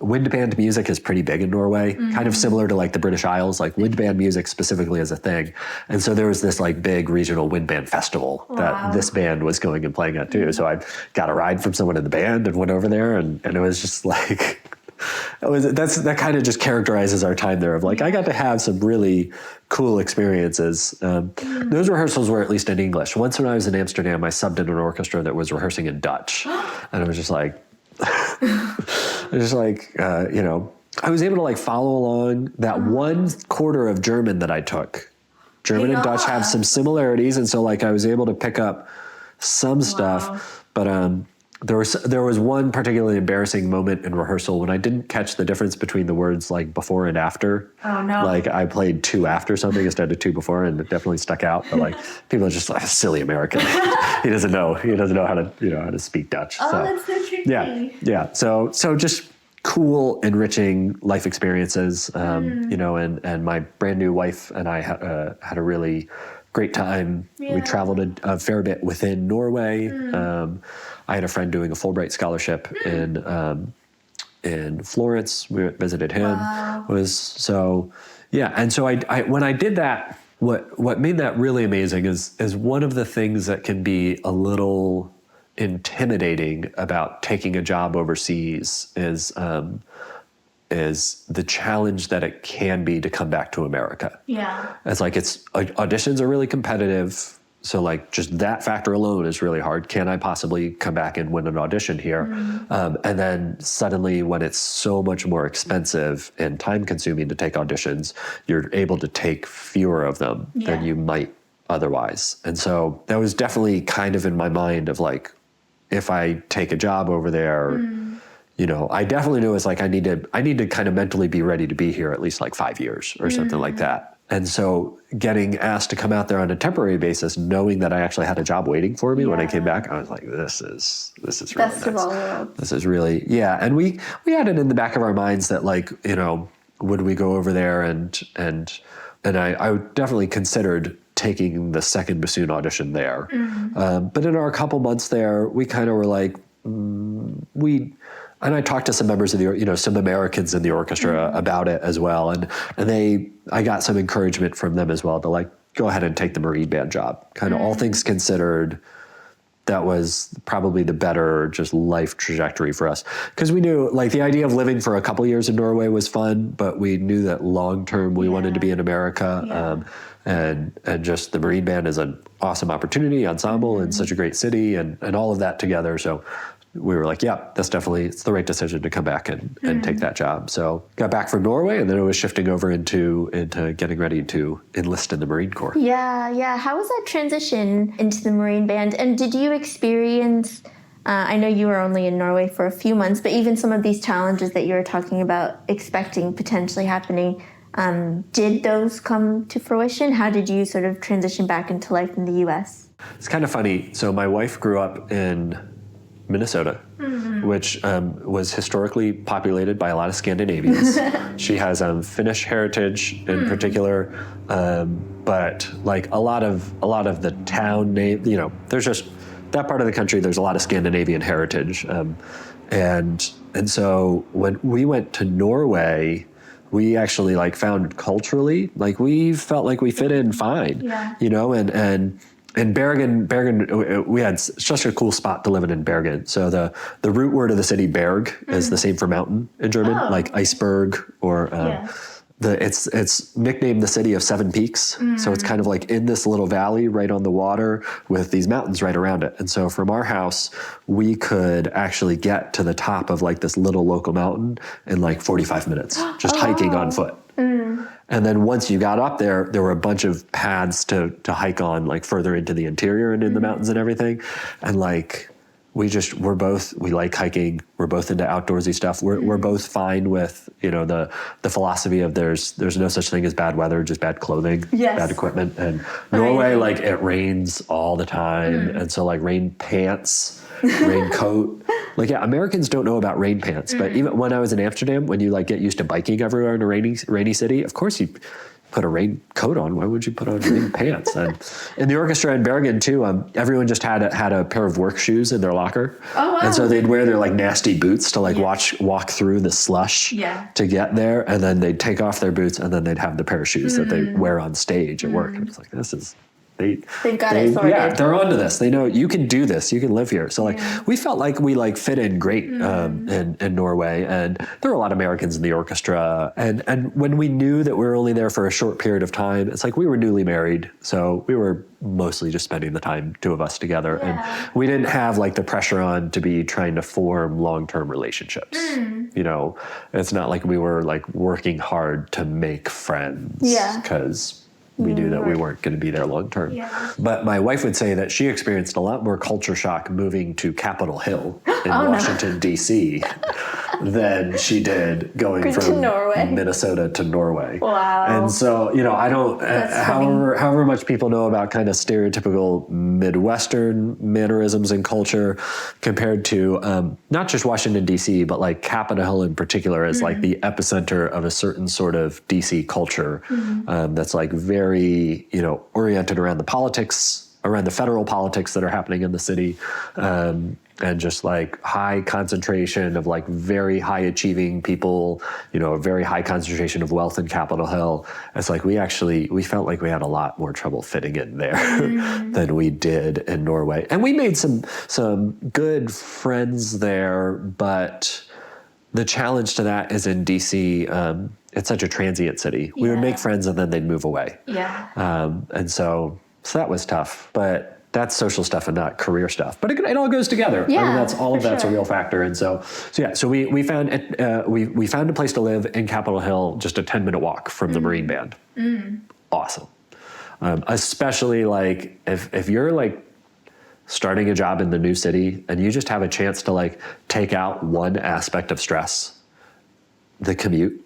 wind band music is pretty big in Norway, kind of similar to like the British Isles. Like wind band music specifically is a thing, and so there was this like big regional wind band festival that this band was going and playing at too. So I got a ride from someone in the band and went over there, and it was just like, that kind of just characterizes our time there of like, I got to have some really cool experiences. Those rehearsals were at least in English. Once when I was in Amsterdam, I subbed in an orchestra that was rehearsing in Dutch. And it was just like, I was able to like follow along that 1/4 of German that I took. German and Dutch have some similarities. And so like I was able to pick up some stuff, but there was one particularly embarrassing moment in rehearsal when I didn't catch the difference between the words like before and after. Oh no! Like I played 2 after something instead of 2 before, and it definitely stuck out. But like people are just like, silly American. He doesn't know how to speak Dutch. Oh, that's so tricky. Yeah. So just cool, enriching life experiences. And my brand new wife and I had a really great time. Yeah. We traveled a fair bit within Norway. I had a friend doing a Fulbright scholarship in Florence. We visited him. Wow. Yeah. And so I when I did that, what made that really amazing is one of the things that can be a little intimidating about taking a job overseas is the challenge that it can be to come back to America. Yeah. It's like auditions are really competitive. So like just that factor alone is really hard. Can I possibly come back and win an audition here? And then suddenly when it's so much more expensive and time consuming to take auditions, you're able to take fewer of them than you might otherwise. And so that was definitely kind of in my mind of like, if I take a job over there, I definitely knew it's like I need to kind of mentally be ready to be here at least like 5 years or something like that. And so getting asked to come out there on a temporary basis, knowing that I actually had a job waiting for me when I came back, I was like, this is really best of all worlds. This is really, and we had it in the back of our minds that like, would we go over there and I definitely considered taking the second bassoon audition there. But in our couple months there, we kind of were like, and I talked to some members of some Americans in the orchestra about it as well. And I got some encouragement from them as well to like, go ahead and take the marine band job. Kind of all things considered, that was probably the better just life trajectory for us. Because we knew like the idea of living for a couple years in Norway was fun, but we knew that long-term we wanted to be in America. And just the marine band is an awesome opportunity, ensemble, and such a great city and all of that together. So we were like, it's the right decision to come back and take that job. So got back from Norway, and then it was shifting over into getting ready to enlist in the Marine Corps. Yeah. How was that transition into the Marine Band? And did you experience, I know you were only in Norway for a few months, but even some of these challenges that you were talking about expecting potentially happening, did those come to fruition? How did you sort of transition back into life in the U.S.? It's kind of funny. So my wife grew up in Minnesota, which was historically populated by a lot of Scandinavians. She has Finnish heritage in particular, but like a lot of the town name, there's just that part of the country. There's a lot of Scandinavian heritage, and so when we went to Norway, we actually like found culturally like we felt like we fit in fine, and Bergen, we had such a cool spot to live in Bergen. So the root word of the city, Berg, is the same for mountain in German, like iceberg, or it's nicknamed the city of 7 peaks. So it's kind of like in this little valley right on the water with these mountains right around it. And so from our house, we could actually get to the top of like this little local mountain in like 45 minutes, just hiking on foot. And then once you got up there, there were a bunch of paths to hike on, like further into the interior and in the mountains and everything. And like, we like hiking. We're both into outdoorsy stuff. We're both fine with, the philosophy of there's no such thing as bad weather, just bad clothing, bad equipment. And Norway, like it rains all the time. And so like rain pants, raincoat. Like, Americans don't know about rain pants, but even when I was in Amsterdam, when you like get used to biking everywhere in a rainy city, of course you put a raincoat on. Why would you put on rain pants? And in the orchestra in Bergen too, everyone just had a pair of work shoes in their locker. Oh, wow. And so they'd wear their like nasty boots to like walk through the slush to get there. And then they'd take off their boots and then they'd have the pair of shoes that they wear on stage at work. And it's like, they've got it sorted. Yeah, they're onto this. They know you can do this. You can live here. So like we felt like we like fit in great in Norway, and there were a lot of Americans in the orchestra. And when we knew that we were only there for a short period of time, it's like we were newly married, so we were mostly just spending the time, two of us together, and we didn't have like the pressure on to be trying to form long-term relationships. It's not like we were like working hard to make friends because we knew that we weren't going to be there long term. Yeah. But my wife would say that she experienced a lot more culture shock moving to Capitol Hill in Washington, D.C. than she did going from Minnesota to Norway. Wow. And so, I don't, however much people know about kind of stereotypical Midwestern mannerisms and culture compared to not just Washington, D.C., but like Capitol Hill in particular as like the epicenter of a certain sort of D.C. culture that's like very, oriented around the politics, around the federal politics that are happening in the city. and just like high concentration of like very high achieving people, you know, a very high concentration of wealth in Capitol Hill. It's like we felt like we had a lot more trouble fitting in there than we did in Norway. And we made some good friends there, but the challenge to that is in DC, it's such a transient city. We would make friends and then they'd move away. And so that was tough, but that's social stuff and not career stuff. But it all goes together. I mean, that's a real factor. And so we found we found a place to live in Capitol Hill, just a 10-minute walk from the Marine Band. Awesome. Especially like if you're like starting a job in the new city and you just have a chance to like take out one aspect of stress, the commute,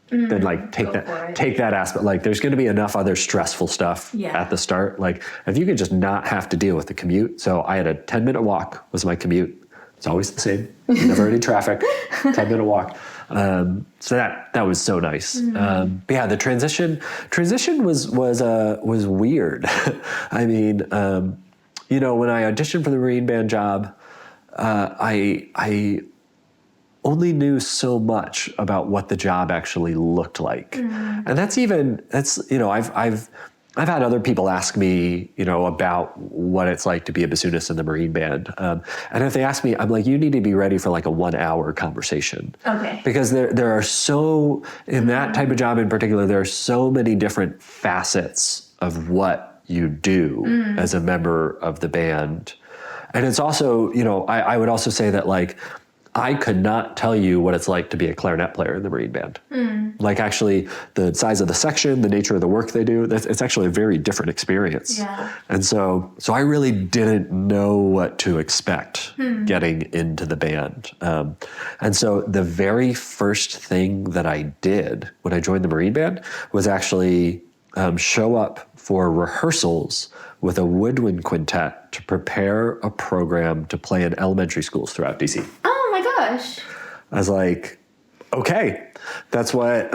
then like take that aspect. Like there's going to be enough other stressful stuff at the start. Like if you could just not have to deal with the commute. So I had a 10-minute walk was my commute. It's always the same. Never any traffic. 10-minute walk. So that was so nice. But yeah, the transition was weird. I mean, you know, when I auditioned for the Marine Band job, I only knew so much about what the job actually looked like. And that's you know, I've had other people ask me, you know, about what it's like to be a bassoonist in the Marine Band. And if they ask me, I'm like, you need to be ready for like a 1-hour conversation. Okay. Because there are in that type of job in particular, there are so many different facets of what you do as a member of the band. And it's also, you know, I would also say that like, I could not tell you what it's like to be a clarinet player in the Marine Band. Like actually the size of the section, the nature of the work they do, it's actually a very different experience. And so I really didn't know what to expect getting into the band. And so the very first thing that I did when I joined the Marine Band was actually show up for rehearsals with a woodwind quintet to prepare a program to play in elementary schools throughout DC. I was like, okay, that's what,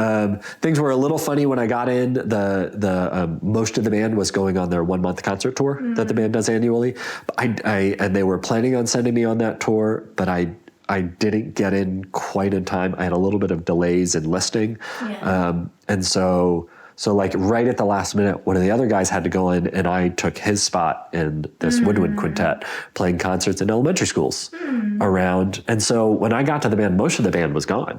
things were a little funny when I got in. The most of the band was going on their 1-month concert tour that the band does annually. And they were planning on sending me on that tour, but I didn't get in quite in time. I had a little bit of delays in listing. And so like right at the last minute, one of the other guys had to go in and I took his spot in this woodwind quintet playing concerts in elementary schools around. And so when I got to the band, most of the band was gone.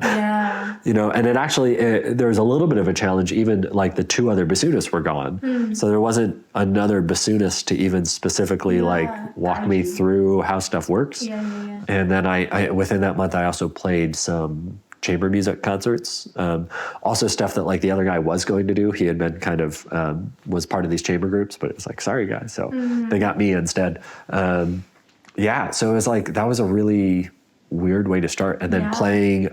You know, and it actually, there was a little bit of a challenge, even like the 2 other bassoonists were gone. So there wasn't another bassoonist to even specifically like walk me through how stuff works. And then I within that month, I also played some chamber music concerts. Also stuff that like the other guy was going to do. He had been kind of, was part of these chamber groups, but it was like, sorry guys. So they got me instead. So it was like, that was a really weird way to start. And then playing,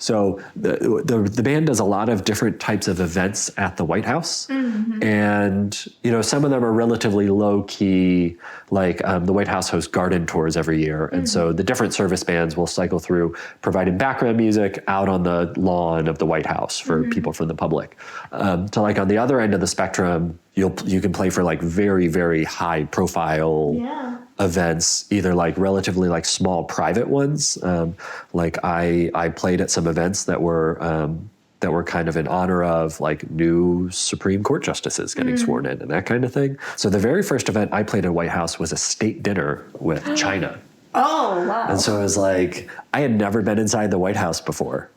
so the band does a lot of different types of events at the White House. And, you know, some of them are relatively low key, like the White House hosts garden tours every year. And so the different service bands will cycle through providing background music out on the lawn of the White House for people from the public. So like on the other end of the spectrum, you can play for like very, very high profile events, either like relatively like small private ones. Like I played at some events that were kind of in honor of like new Supreme Court justices getting sworn in and that kind of thing. So the very first event I played at White House was a state dinner with China. Oh, wow. And so it was like, I had never been inside the White House before.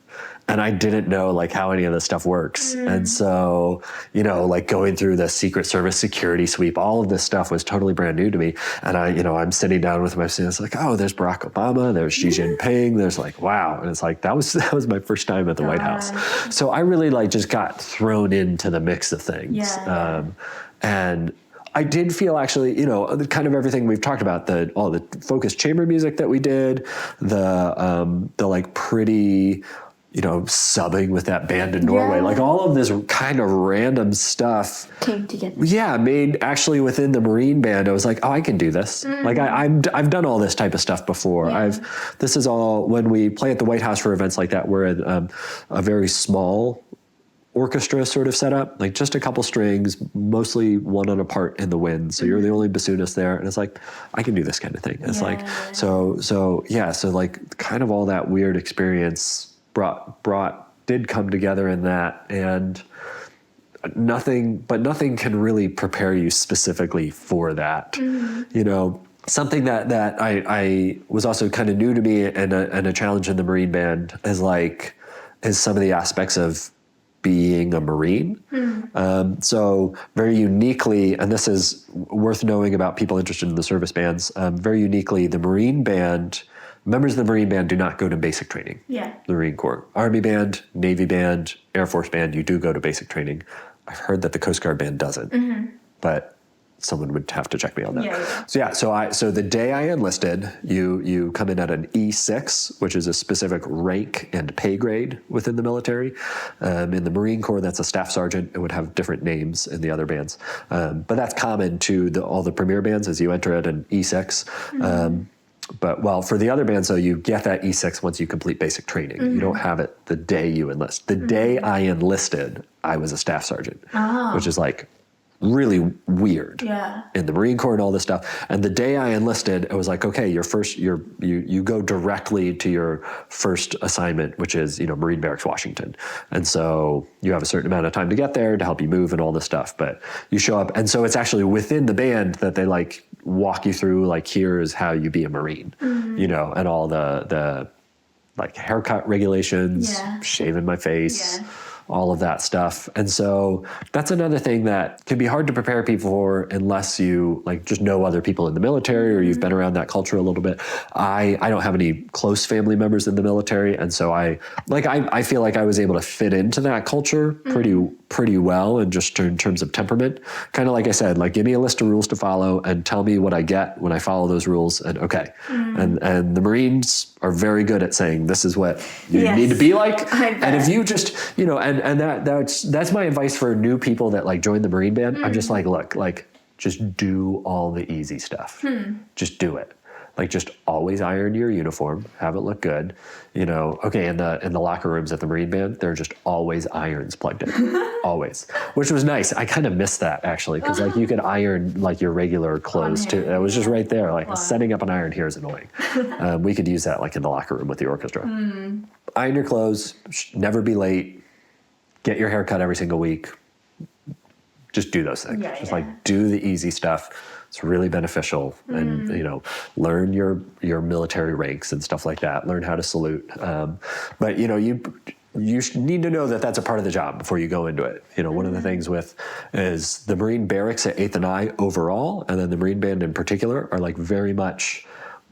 And I didn't know like how any of this stuff works. And so, you know, like going through the Secret Service security sweep, all of this stuff was totally brand new to me. And I'm sitting down with my students like, oh, there's Barack Obama, there's Xi Jinping, there's like, wow. And it's like, that was my first time at the White House. So I really like just got thrown into the mix of things. And I did feel actually, you know, kind of everything we've talked about, all the focused chamber music that we did, the like pretty, you know, subbing with that band in Norway, like all of this kind of random stuff came together. Yeah, made actually within the Marine Band, I was like, oh, I can do this. Like I've done all this type of stuff before. This is all when we play at the White House for events like that. We're in a very small orchestra sort of setup, like just a couple strings, mostly one on a part in the wind. So you're the only bassoonist there. And it's like, I can do this kind of thing. It's like, so like kind of all that weird experience did come together in that, and nothing can really prepare you specifically for that. You know, something that I was also kind of new to me and a challenge in the Marine Band is some of the aspects of being a Marine. So very uniquely, and this is worth knowing about people interested in the service bands, very uniquely, the Marine Band, members of the Marine Band do not go to basic training. Yeah. The Marine Corps. Army Band, Navy Band, Air Force Band, you do go to basic training. I've heard that the Coast Guard Band doesn't, but someone would have to check me on that. So the day I enlisted, you come in at an E6, which is a specific rank and pay grade within the military. In the Marine Corps, that's a staff sergeant. It would have different names in the other bands. But that's common to all the premier bands as you enter at an E6. But for the other bands, though, you get that E6 once you complete basic training. You don't have it the day you enlist. The day I enlisted, I was a staff sergeant, which is like really weird in the Marine Corps and all this stuff. And the day I enlisted, it was like, okay, you go directly to your first assignment, which is, Marine Barracks, Washington. And so you have a certain amount of time to get there to help you move and all this stuff, but you show up. And so it's actually within the band that they like walk you through, like, here's how you be a Marine, and all the like haircut regulations, shaving my face, all of that stuff. And so that's another thing that can be hard to prepare people for unless you like just know other people in the military or you've been around that culture a little bit. I don't have any close family members in the military. And so I feel like I was able to fit into that culture pretty well, and just in terms of temperament, kind of like I said, like, give me a list of rules to follow and tell me what I get when I follow those rules. And okay. And the Marines are very good at saying, this is what you need to be like. And if you just, and that's my advice for new people that like join the Marine Band. I'm just like, look, like, just do all the easy stuff. Just do it. Like, just always iron your uniform, have it look good. Okay, in the locker rooms at the Marine Band, there are just always irons plugged in, always, which was nice. I kind of missed that, actually, because like you could iron like your regular clothes too. It was just right there. Like, setting up an iron here is annoying. We could use that like in the locker room with the orchestra. Iron your clothes, never be late, get your hair cut every single week. Just do those things. Like, do the easy stuff. It's really beneficial, and learn your military ranks and stuff like that. Learn how to salute, but you need to know that that's a part of the job before you go into it. One of the things is the Marine Barracks at 8th and I overall, and then the Marine Band in particular, are like very much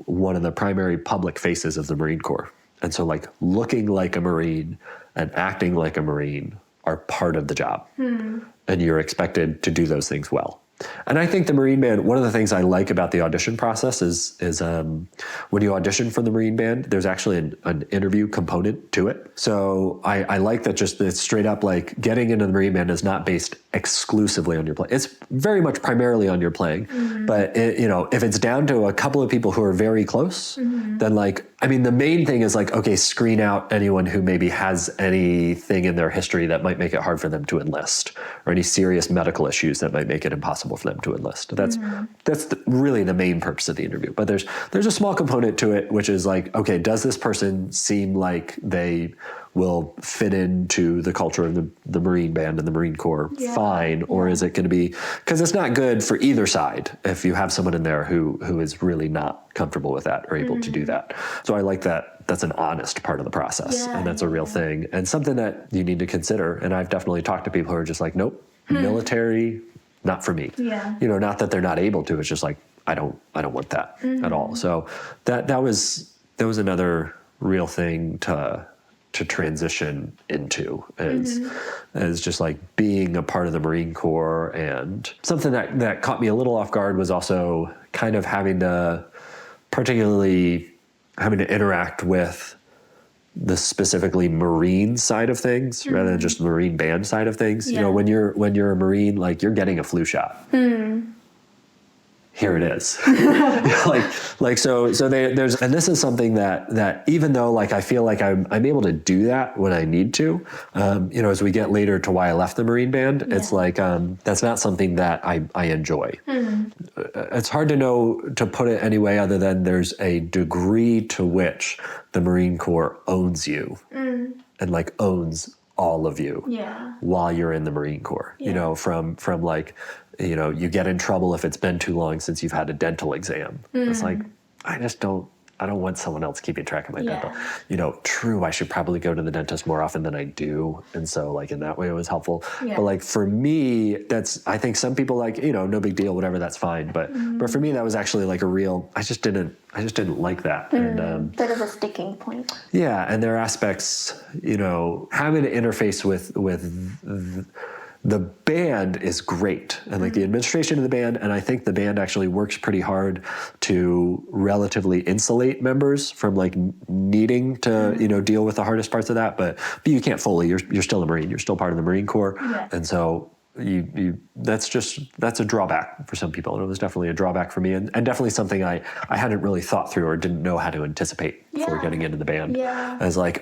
one of the primary public faces of the Marine Corps, and so like looking like a Marine and acting like a Marine are part of the job, and you're expected to do those things well. And I think the Marine Band, one of the things I like about the audition process is when you audition for the Marine Band, there's actually an interview component to it. So I like that it's straight up like getting into the Marine Band is not based exclusively on your playing. It's very much primarily on your playing. But if it's down to a couple of people who are very close, then the main thing is like, okay, screen out anyone who maybe has anything in their history that might make it hard for them to enlist, or any serious medical issues that might make it impossible for them to enlist. That's really the main purpose of the interview. But there's a small component to it, which is like, okay, does this person seem like they will fit into the culture of the Marine Band and the Marine Corps fine, or is it going to be, because it's not good for either side if you have someone in there who is really not comfortable with that or able to do that. So I like that. That's an honest part of the process, and that's a real thing, and something that you need to consider. And I've definitely talked to people who are just like, nope, military, not for me. Not that they're not able to. It's just like, I don't want that at all. So that was another real thing to transition into, as just like being a part of the Marine Corps. And something that caught me a little off guard was also kind of having to interact with the specifically Marine side of things rather than just the Marine Band side of things. When you're a Marine, like, you're getting a flu shot. here it is. There's, and this is something that even though like I feel like I'm able to do that when I need to, as we get later to why I left the Marine Band, it's like that's not something that I enjoy. It's hard to put it any way other than there's a degree to which the Marine Corps owns you and like owns all of you while you're in the Marine Corps. From like, you get in trouble if it's been too long since you've had a dental exam. It's like, I don't want someone else keeping track of my dental. True, I should probably go to the dentist more often than I do. And so like in that way it was helpful. But like for me, I think some people like, no big deal, whatever, that's fine. But for me, that was actually like I just didn't like that. And bit of a sticking point. Yeah. And there are aspects, having to interface with the band is great, and like the administration of the band, and I think the band actually works pretty hard to relatively insulate members from like needing to deal with the hardest parts of that. But you can't fully. You're still a Marine. You're still part of the Marine Corps, and so that's a drawback for some people, and it was definitely a drawback for me, and definitely something I hadn't really thought through or didn't know how to anticipate before getting into the band. As like,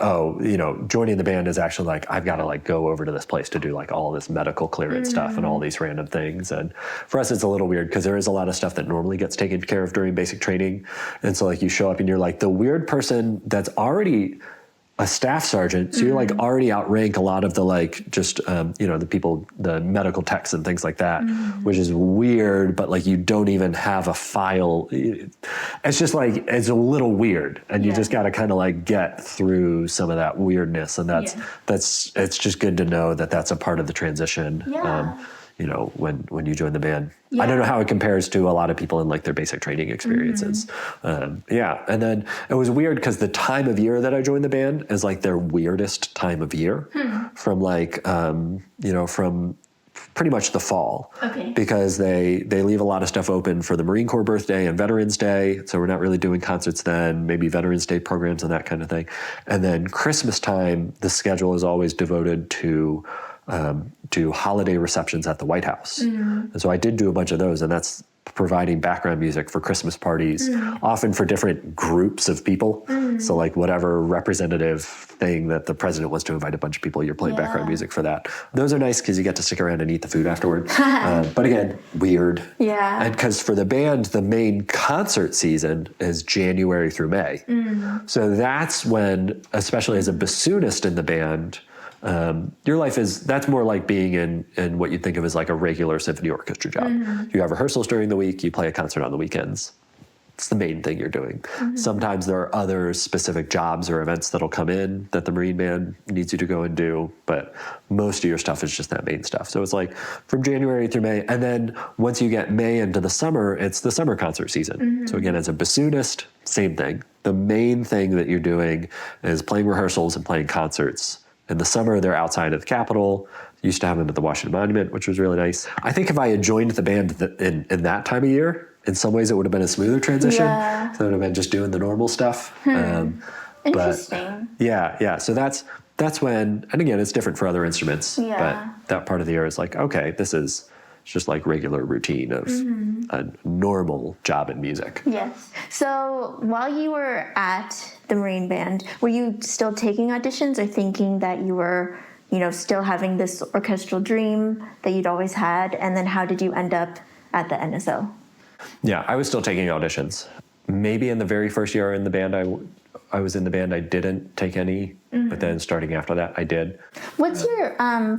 joining the band is actually like I've got to like go over to this place to do like all this medical clearance stuff and all these random things. And for us, it's a little weird because there is a lot of stuff that normally gets taken care of during basic training, and so like you show up and you're like the weird person that's already a staff sergeant, so you're like already outrank a lot of the like just the people, the medical techs and things like that, which is weird. But like you don't even have a file. It's just like it's a little weird, and you just got to kind of like get through some of that weirdness, and that's it's just good to know that that's a part of the transition. When you join the band. I don't know how it compares to a lot of people in like their basic training experiences. And then it was weird because the time of year that I joined the band is like their weirdest time of year from like, from pretty much the fall. Because they leave a lot of stuff open for the Marine Corps birthday and Veterans Day. So we're not really doing concerts then, maybe Veterans Day programs and that kind of thing. And then Christmas time, the schedule is always devoted to holiday receptions at the White House. And so I did do a bunch of those, and that's providing background music for Christmas parties, often for different groups of people. So like whatever representative thing that the president wants to invite a bunch of people, you're playing background music for that. Those are nice because you get to stick around and eat the food afterward. But again, weird. And because for the band, the main concert season is January through May. So that's when, especially as a bassoonist in the band, your life that's more like being in what you'd think of as like a regular symphony orchestra job. You have rehearsals during the week, you play a concert on the weekends. It's the main thing you're doing. Sometimes there are other specific jobs or events that'll come in that the Marine Band needs you to go and do, but most of your stuff is just that main stuff. So it's like from January through May, and then once you get May into the summer, it's the summer concert season. So again, as a bassoonist, same thing. The main thing that you're doing is playing rehearsals and playing concerts. In the summer, they're outside of the Capitol. Used to have them at the Washington Monument, which was really nice. I think if I had joined the band in that time of year, in some ways it would have been a smoother transition. So it would have been just doing the normal stuff. Interesting. But so that's when, and again, it's different for other instruments. But that part of the year is like, okay, this is just like regular routine of a normal job in music. Yes. So while you were at the Marine Band, were you still taking auditions or thinking that you were, still having this orchestral dream that you'd always had? And then how did you end up at the NSO? Yeah, I was still taking auditions. Maybe in the very first year in the band, I was in the band, I didn't take any, but then starting after that, I did. What's your,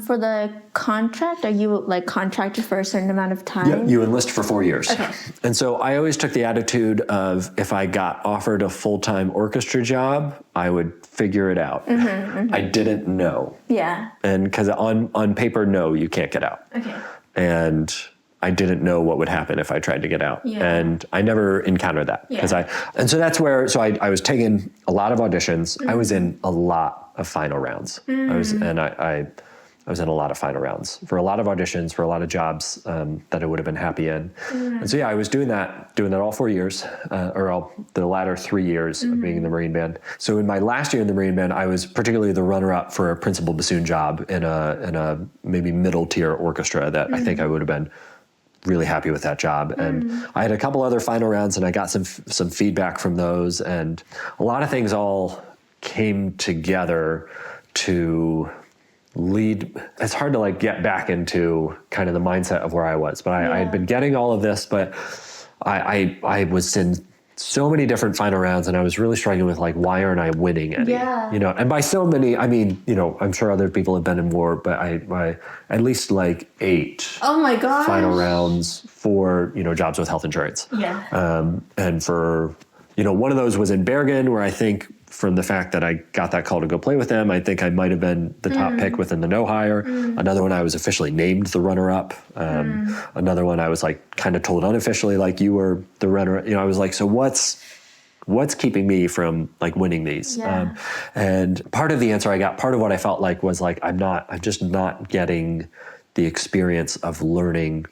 for the contract, are you like contracted for a certain amount of time? Yep, you enlist for 4 years. Okay. And so I always took the attitude of if I got offered a full-time orchestra job, I would figure it out. I didn't know. Yeah. And because on paper, no, you can't get out. Okay. And I didn't know what would happen if I tried to get out. And I never encountered that. And so that's where, I was taking a lot of auditions. I was in a lot of final rounds. I was in a lot of final rounds for a lot of auditions, for a lot of jobs that I would have been happy in. And so I was doing that all 4 years, the latter 3 years of being in the Marine Band. So in my last year in the Marine Band, I was particularly the runner-up for a principal bassoon job in a maybe middle tier orchestra that I think I would have been really happy with that job. And I had a couple other final rounds, and I got some feedback from those, and a lot of things all came together to lead. It's hard to like get back into kind of the mindset of where I was, but I had been getting all of this, but I was in so many different final rounds, and I was really struggling with like, why aren't I winning any? You know, and by so many, I mean, you know, I'm sure other people have been in more, but I at least like 8 oh my gosh, final rounds for, you know, jobs with health insurance. And for, you know, one of those was in Bergen, where I think from the fact that I got that call to go play with them, I think I might have been the top pick within the no hire. Another one I was officially named the runner up. Another one I was like kind of told unofficially, like, you were the runner. You know, I was like, so what's keeping me from like winning these? And part of the answer I got, part of what I felt like was like, I'm just not getting the experience of learning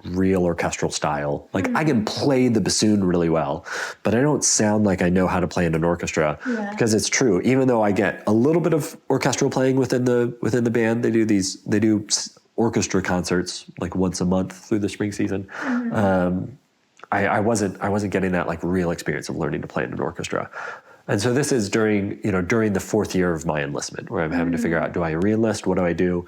real orchestral style. Like I can play the bassoon really well, but I don't sound like I know how to play in an orchestra. Because it's true, even though I get a little bit of orchestral playing within the band, they do orchestra concerts like once a month through the spring season. I wasn't getting that like real experience of learning to play in an orchestra. And so this is during the 4th year of my enlistment, where I'm having to figure out, do I re-enlist? What do I do?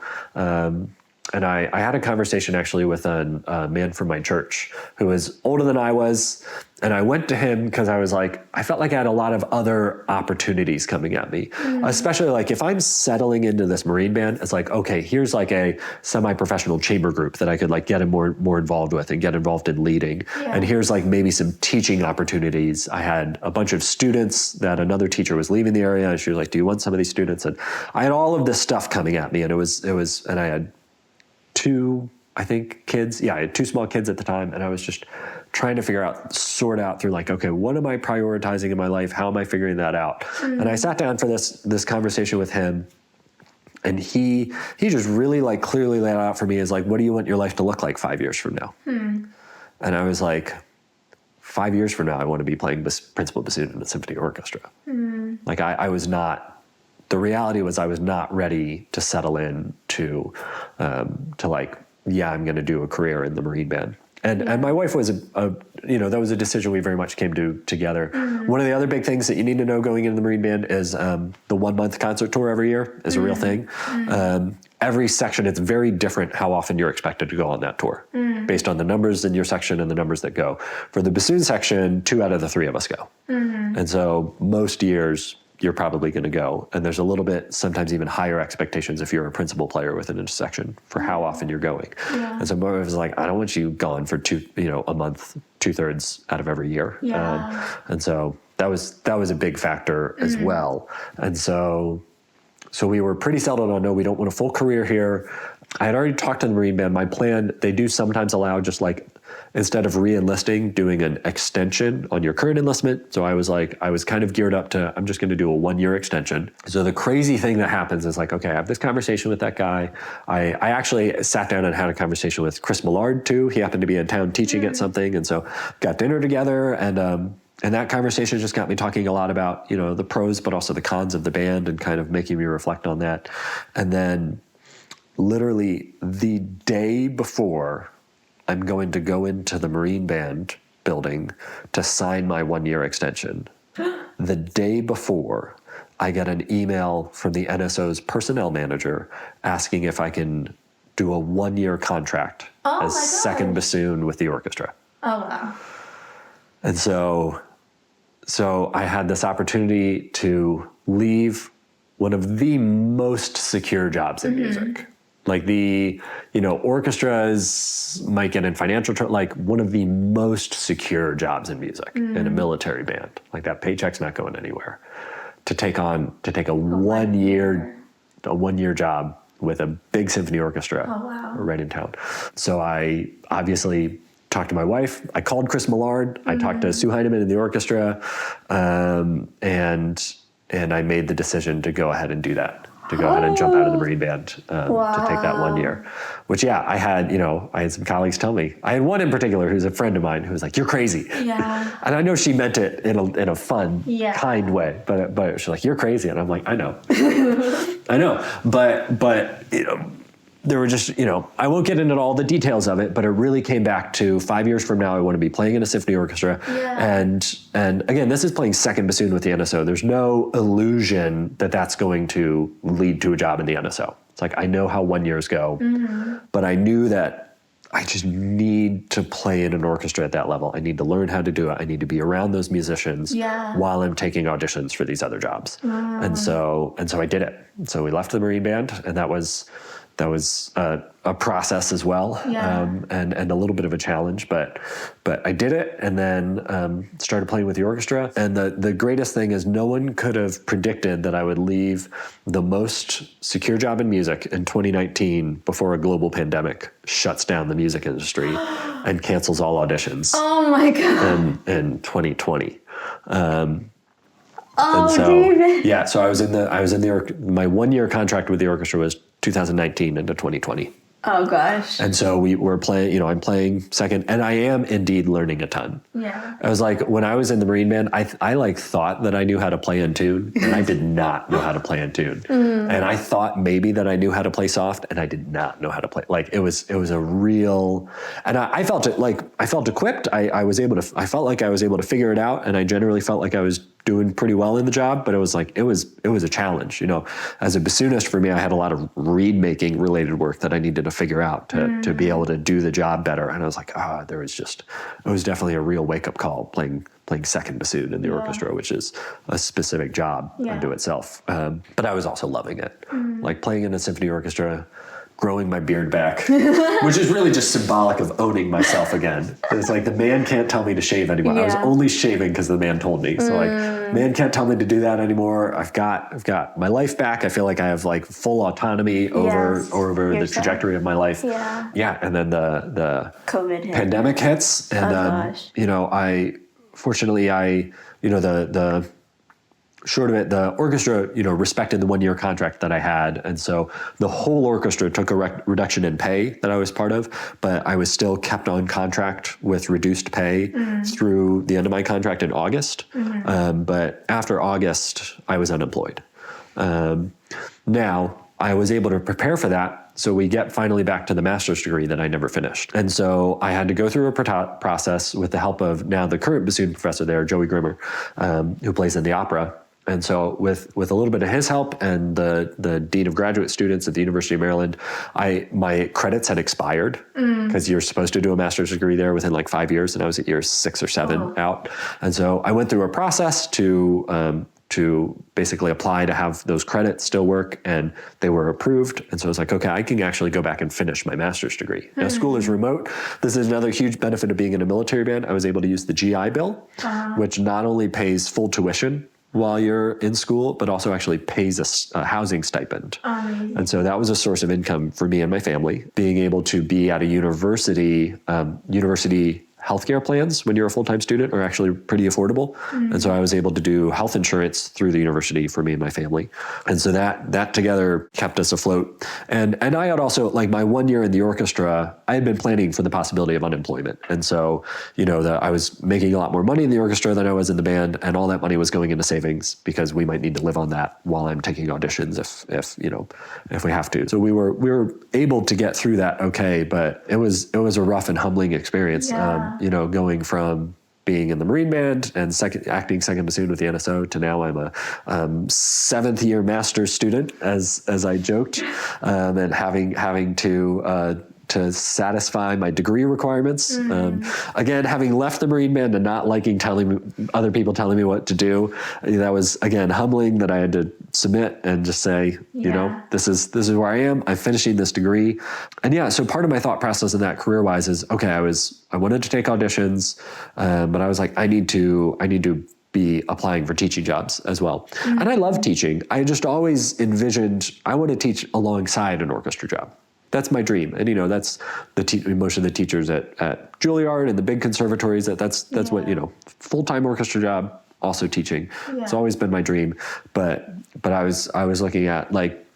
And I had a conversation actually with a man from my church who was older than I was. And I went to him because I was like, I felt like I had a lot of other opportunities coming at me, especially like if I'm settling into this Marine band, it's like, okay, here's like a semi-professional chamber group that I could like get more involved with and get involved in leading. And here's like maybe some teaching opportunities. I had a bunch of students that another teacher was leaving the area, and she was like, do you want some of these students? And I had all of this stuff coming at me, and and I had 2, I think, kids. Yeah, I had 2 small kids at the time, and I was just trying to sort out through like, okay, what am I prioritizing in my life? How am I figuring that out? And I sat down for this conversation with him, and he just really like clearly laid out for me as like, what do you want your life to look like 5 years from now? And I was like, 5 years from now, I want to be playing principal bassoon in a symphony orchestra. Like I was not. The reality was I was not ready to settle in to like, yeah, I'm going to do a career in the Marine band. And my wife was that was a decision we very much came to together. One of the other big things that you need to know going into the Marine band is the 1-month concert tour every year is a real thing. Every section, it's very different how often you're expected to go on that tour based on the numbers in your section and the numbers that go. For the bassoon section, 2 out of the 3 of us go. And so most years, you're probably going to go. And there's a little bit, sometimes even higher expectations if you're a principal player within a section for how often you're going. And so I was like, I don't want you gone for a month, 2/3 out of every year. And so that was a big factor as well. And so we were pretty settled on, no, we don't want a full career here. I had already talked to the Marine band. My plan, they do sometimes allow just like, instead of re-enlisting, doing an extension on your current enlistment. So I was kind of geared up to, I'm just going to do a 1-year extension. So the crazy thing that happens is like, okay, I have this conversation with that guy. I actually sat down and had a conversation with Chris Millard too. He happened to be in town teaching at something. And so got dinner together, and that conversation just got me talking a lot about, the pros, but also the cons of the band, and kind of making me reflect on that. And then literally the day before I'm going to go into the Marine band building to sign my 1-year extension, the day before, I get an email from the NSO's personnel manager asking if I can do a 1-year contract as second bassoon with the orchestra. Oh, wow. And so I had this opportunity to leave one of the most secure jobs in music. Like the, orchestras might get in financial trouble, like one of the most secure jobs in music in a military band. Like that paycheck's not going anywhere. To take a 1-year job with a big symphony orchestra right in town. So I obviously talked to my wife. I called Chris Millard. I talked to Sue Heineman in the orchestra, and I made the decision to go ahead and do that. To go ahead and jump out of the Marine band to take that 1 year. Which, I had some colleagues tell me. I had one in particular who's a friend of mine who was like, "You're crazy." Yeah. And I know she meant it in a fun, kind way, but she's like, "You're crazy," and I'm like, "I know, I know." But there were just, I won't get into all the details of it, but it really came back to 5 years from now, I want to be playing in a symphony orchestra. Yeah. And again, this is playing second bassoon with the NSO. There's no illusion that that's going to lead to a job in the NSO. It's like, I know how 1 years go, but I knew that I just need to play in an orchestra at that level. I need to learn how to do it. I need to be around those musicians while I'm taking auditions for these other jobs. And so I did it. So we left the Marine Band, and that was a process as well, and a little bit of a challenge, but I did it, and then started playing with the orchestra. And the greatest thing is no one could have predicted that I would leave the most secure job in music in 2019 before a global pandemic shuts down the music industry and cancels all auditions. Oh my God. In 2020. David. Yeah, so I was in my 1 year contract with the orchestra was 2019 into 2020. Oh gosh. And so we were playing, I'm playing second, and I am indeed learning a ton. Yeah. I was like, when I was in the Marine Band, I thought that I knew how to play in tune, and I did not know how to play in tune. And I thought maybe that I knew how to play soft, and I did not know how to play. Like it was a real, and I felt equipped. I felt like I was able to figure it out, and I generally felt like I was doing pretty well in the job, but it was a challenge. As a bassoonist, for me, I had a lot of reed making related work that I needed to figure out to be able to do the job better. And I was like, it was definitely a real wake up call playing second bassoon in the orchestra, which is a specific job unto itself. But I was also loving it, like playing in a symphony orchestra, growing my beard back, which is really just symbolic of owning myself again. It's like the man can't tell me to shave anymore. I was only shaving because the man told me. So man can't tell me to do that anymore. I've got my life back. I feel like I have like full autonomy over the trajectory of my life. Yeah. Yeah. And then the COVID pandemic hits, and the short of it, the orchestra, respected the 1 year contract that I had. And so the whole orchestra took a reduction in pay that I was part of, but I was still kept on contract with reduced pay through the end of my contract in August. But after August, I was unemployed. Now I was able to prepare for that. So we get finally back to the master's degree that I never finished. And so I had to go through a process with the help of now the current bassoon professor there, Joey Grimmer, who plays in the opera. And so with a little bit of his help and the dean of graduate students at the University of Maryland, my credits had expired because you're supposed to do a master's degree there within like 5 years, and I was at year 6 or 7 out. And so I went through a process to basically apply to have those credits still work, and they were approved. And so I was like, okay, I can actually go back and finish my master's degree. Now school is remote. This is another huge benefit of being in a military band. I was able to use the GI Bill, which not only pays full tuition while you're in school, but also actually pays a housing stipend. And so that was a source of income for me and my family. Being able to be at a university healthcare plans when you're a full-time student are actually pretty affordable. And so I was able to do health insurance through the university for me and my family. And so that together kept us afloat. And I had also, like my 1 year in the orchestra, I had been planning for the possibility of unemployment. And so, I was making a lot more money in the orchestra than I was in the band, and all that money was going into savings because we might need to live on that while I'm taking auditions if we have to. So we were able to get through that okay, but it was a rough and humbling experience. Going from being in the Marine Band and acting second bassoon with the NSO to now I'm a 7th year master's student, as I joked, and having to satisfy my degree requirements. Again, having left the Marine Band and not liking other people telling me what to do, that was, again, humbling that I had to submit and just say, this is where I am. I'm finishing this degree. And so part of my thought process in that career-wise is, okay, I wanted to take auditions, but I was like, I need to be applying for teaching jobs as well. And I love teaching. I just always envisioned, I want to teach alongside an orchestra job. That's my dream. And, that's most of the teachers at Juilliard and the big conservatories, that's what, full-time orchestra job, also teaching. It's always been my dream. But I was looking at, like,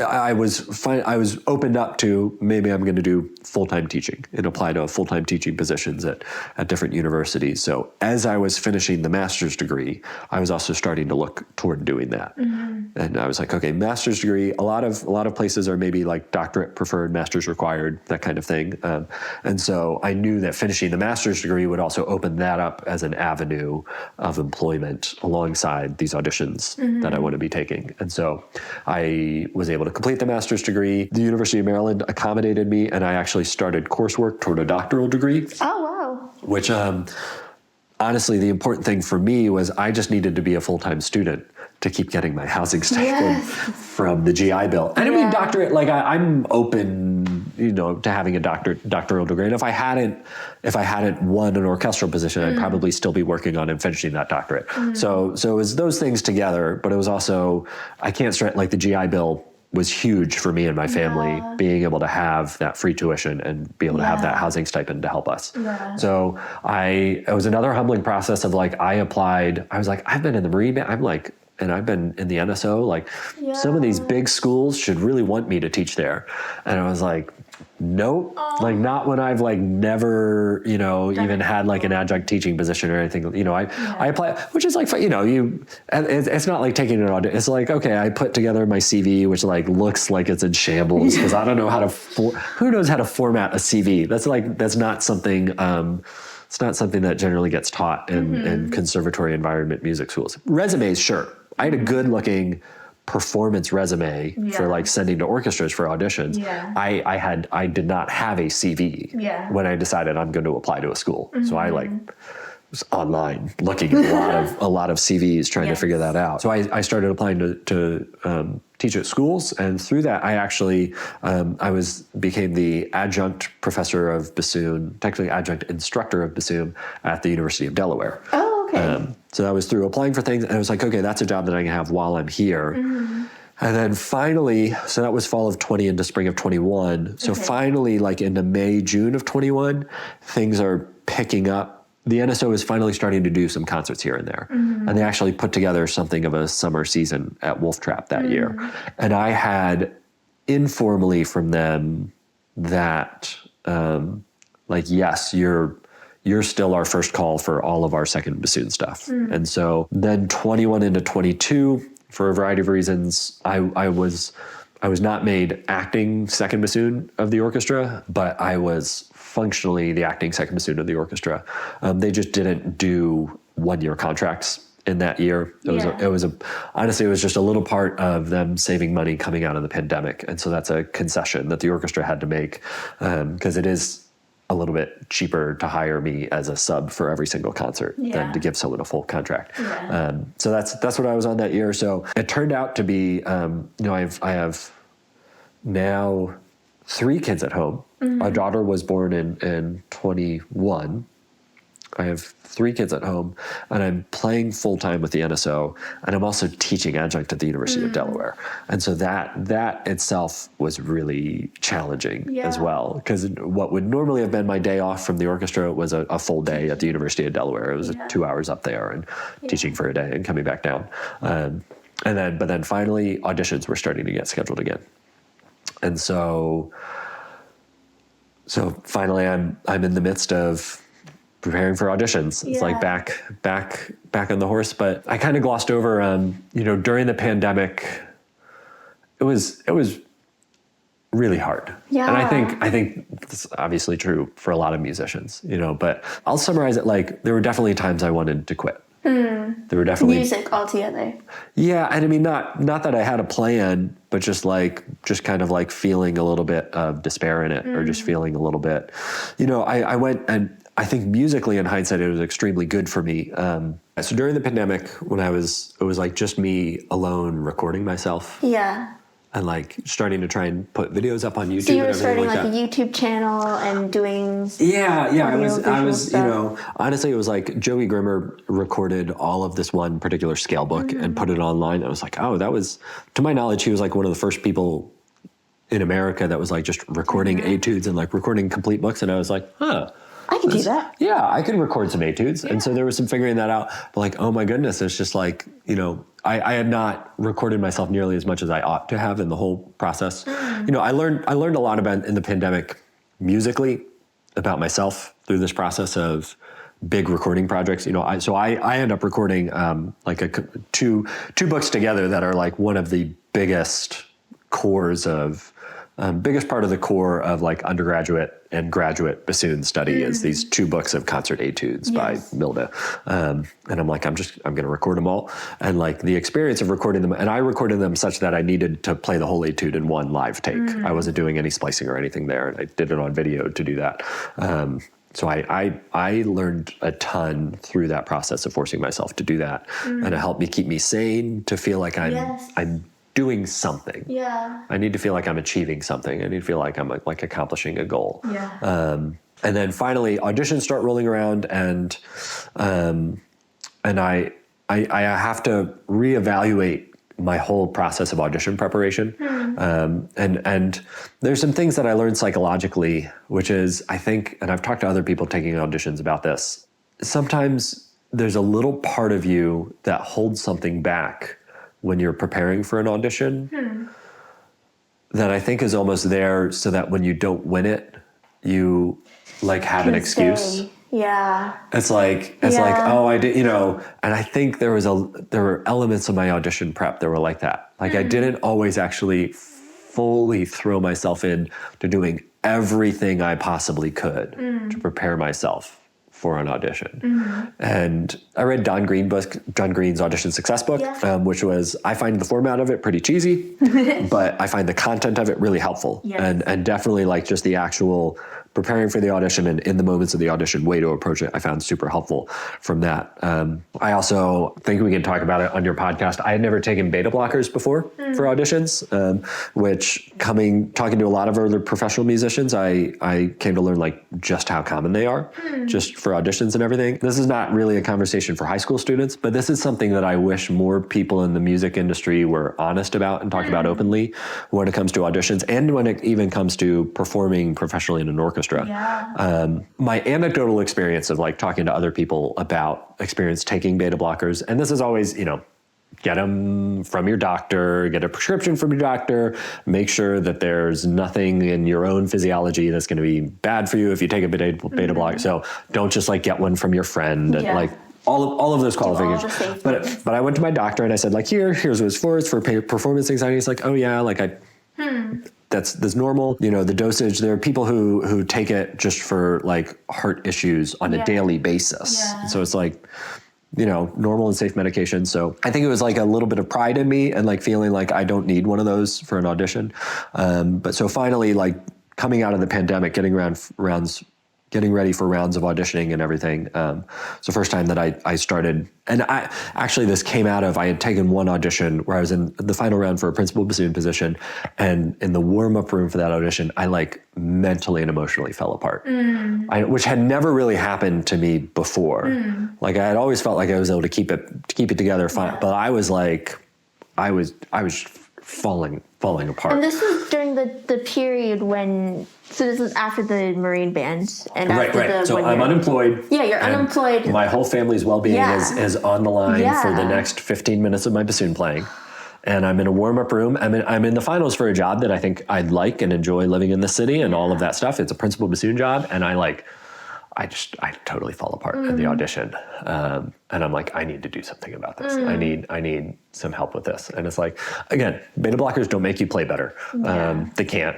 I was fine. I was opened up to maybe I'm going to do full-time teaching and apply to full-time teaching positions at different universities. So as I was finishing the master's degree, I was also starting to look toward doing that. And I was like, okay, master's degree. A lot of places are maybe like doctorate preferred, master's required, that kind of thing. And so I knew that finishing the master's degree would also open that up as an avenue of employment alongside these auditions that I want to be taking. And so I was able to complete the master's degree. The University of Maryland accommodated me, and I actually started coursework toward a doctoral degree. Oh, wow. Which, honestly, the important thing for me was I just needed to be a full-time student to keep getting my housing stipend from the GI Bill. And I mean, doctorate, like I'm open, to having a doctoral degree. And if I hadn't won an orchestral position, I'd probably still be working on and finishing that doctorate. So it was those things together, but it was also, I can't stress, like the GI Bill was huge for me and my family, being able to have that free tuition and be able to have that housing stipend to help us. So it was another humbling process of like, I applied, I was like, I've been in the Marine Band, and I've been in the NSO, some of these big schools should really want me to teach there. And I was like, nope, not when I've never, even had an adjunct teaching position or anything. I apply, which is and it's not like taking an audit. It's like, okay, I put together my CV, which looks like it's in shambles because I don't know how to, who knows how to format a CV? That's not something, it's not something that generally gets taught in conservatory environment music schools. Resumes, sure. I had a good looking performance resume for sending to orchestras for auditions. I did not have a CV when I decided I'm going to apply to a school. So I was online looking at a lot of CVs trying to figure that out. So I started applying to teach at schools, and through that I actually became the adjunct professor of bassoon, technically adjunct instructor of bassoon at the University of Delaware. Oh, okay. So that was through applying for things, and I was like, okay, that's a job that I can have while I'm here. And then finally, so that was fall of 20 into spring of 21. So finally, into May, June of 21, things are picking up. The NSO is finally starting to do some concerts here and there. And they actually put together something of a summer season at Wolf Trap that year. And I had informally from them that, yes, you're still our first call for all of our second bassoon stuff. And so then 21 into 22, for a variety of reasons, I was not made acting second bassoon of the orchestra, but I was functionally the acting second bassoon of the orchestra. They just didn't do 1-year contracts in that year. Honestly, it was just a little part of them saving money coming out of the pandemic. And so that's a concession that the orchestra had to make, because it is a little bit cheaper to hire me as a sub for every single concert than to give someone a full contract. So that's what I was on that year. So it turned out to be, I have now 3 kids at home. My daughter was born in 21. I have 3 kids at home, and I'm playing full-time with the NSO, and I'm also teaching adjunct at the University of Delaware. And so that itself was really challenging as well, because what would normally have been my day off from the orchestra was a full day at the University of Delaware. It was 2 hours up there and teaching for a day and coming back down. But then finally auditions were starting to get scheduled again. And so finally I'm in the midst of preparing for auditions. It's back on the horse, but I kind of glossed over, during the pandemic, it was really hard. And I think it's obviously true for a lot of musicians, but I'll summarize it there were definitely times I wanted to quit. There were definitely music altogether. Yeah. And I mean, not that I had a plan, but just kind of feeling a little bit of despair in it, or just feeling a little bit, I went, and I think musically in hindsight, it was extremely good for me. So during the pandemic, when it was just me alone recording myself. Yeah. And starting to try and put videos up on YouTube. So you were starting a YouTube channel and doing. Yeah. I was, honestly, it was Joey Grimmer recorded all of this one particular scale book and put it online. I was like, oh, that was, to my knowledge, he was one of the first people in America that was just recording etudes and recording complete books. And I was like, huh. I could do that. Yeah, I could record some etudes. And so there was some figuring that out. But like, oh my goodness, it's just like, I had not recorded myself nearly as much as I ought to have in the whole process. I learned a lot about in the pandemic musically about myself through this process of big recording projects. I end up recording two books together that are like one of the biggest cores of biggest part of the core of like undergraduate and graduate bassoon study is these two books of concert etudes by Millard. And I'm like, I'm going to record them all. And like the experience of recording them, and I recorded them such that I needed to play the whole etude in one live take. I wasn't doing any splicing or anything there. And I did it on video to do that. So I learned a ton through that process of forcing myself to do that. And it helped me keep me sane, to feel like I'm doing something. Yeah. I need to feel like I'm achieving something. I need to feel like I'm like accomplishing a goal. Yeah. And then finally auditions start rolling around, and I have to reevaluate my whole process of audition preparation. And there's some things that I learned psychologically, which is, I think, and I've talked to other people taking auditions about this, sometimes there's a little part of you that holds something back when you're preparing for an audition that I think is almost there so that when you don't win it, you like have an excuse. Yeah. It's like, oh, I did, and I think there were elements of my audition prep that were like that. Like I didn't always actually fully throw myself in to doing everything I possibly could to prepare myself for an audition. And I read Don Green's Audition Success book, which was, I find the format of it pretty cheesy, but I find the content of it really helpful. And definitely like just the actual preparing for the audition and in the moments of the audition way to approach it, I found super helpful from that. I also think we can talk about it on your podcast. I had never taken beta blockers before for auditions, which talking to a lot of other professional musicians, I came to learn like just how common they are just for auditions and everything. This is not really a conversation for high school students, but this is something that I wish more people in the music industry were honest about and talked about openly when it comes to auditions and when it even comes to performing professionally in an orchestra. My anecdotal experience of like talking to other people about experience taking beta blockers, and this is always, get them from your doctor, get a prescription from your doctor, make sure that there's nothing in your own physiology that's going to be bad for you if you take a beta blocker. So don't just like get one from your friend and like all of those qualifications. But I went to my doctor and I said like, here's what it's for. It's for performance anxiety. It's like, oh yeah, like that's normal. The dosage, there are people who take it just for like heart issues on a daily basis. So it's like, normal and safe medication. So I think it was like a little bit of pride in me and like feeling like I don't need one of those for an audition. But so finally, like coming out of the pandemic, getting getting ready for rounds of auditioning and everything. It's the first time that I started, and this came out of, I had taken one audition where I was in the final round for a principal bassoon position, and in the warm-up room for that audition, I like mentally and emotionally fell apart, which had never really happened to me before. Like I had always felt like I was able to keep it together fine, but I was like, I was falling apart. And this was during the period when, so this was after the Marine Band and after right. So I'm unemployed. Yeah, you're unemployed. My whole family's well-being is on the line for the next 15 minutes of my bassoon playing. And I'm in a warm-up room. I'm in the finals for a job that I think I'd like and enjoy living in the city and all of that stuff. It's a principal bassoon job. And I totally fall apart at the audition. And I'm like, I need to do something about this. I need some help with this. And it's like, again, beta blockers don't make you play better. They can't,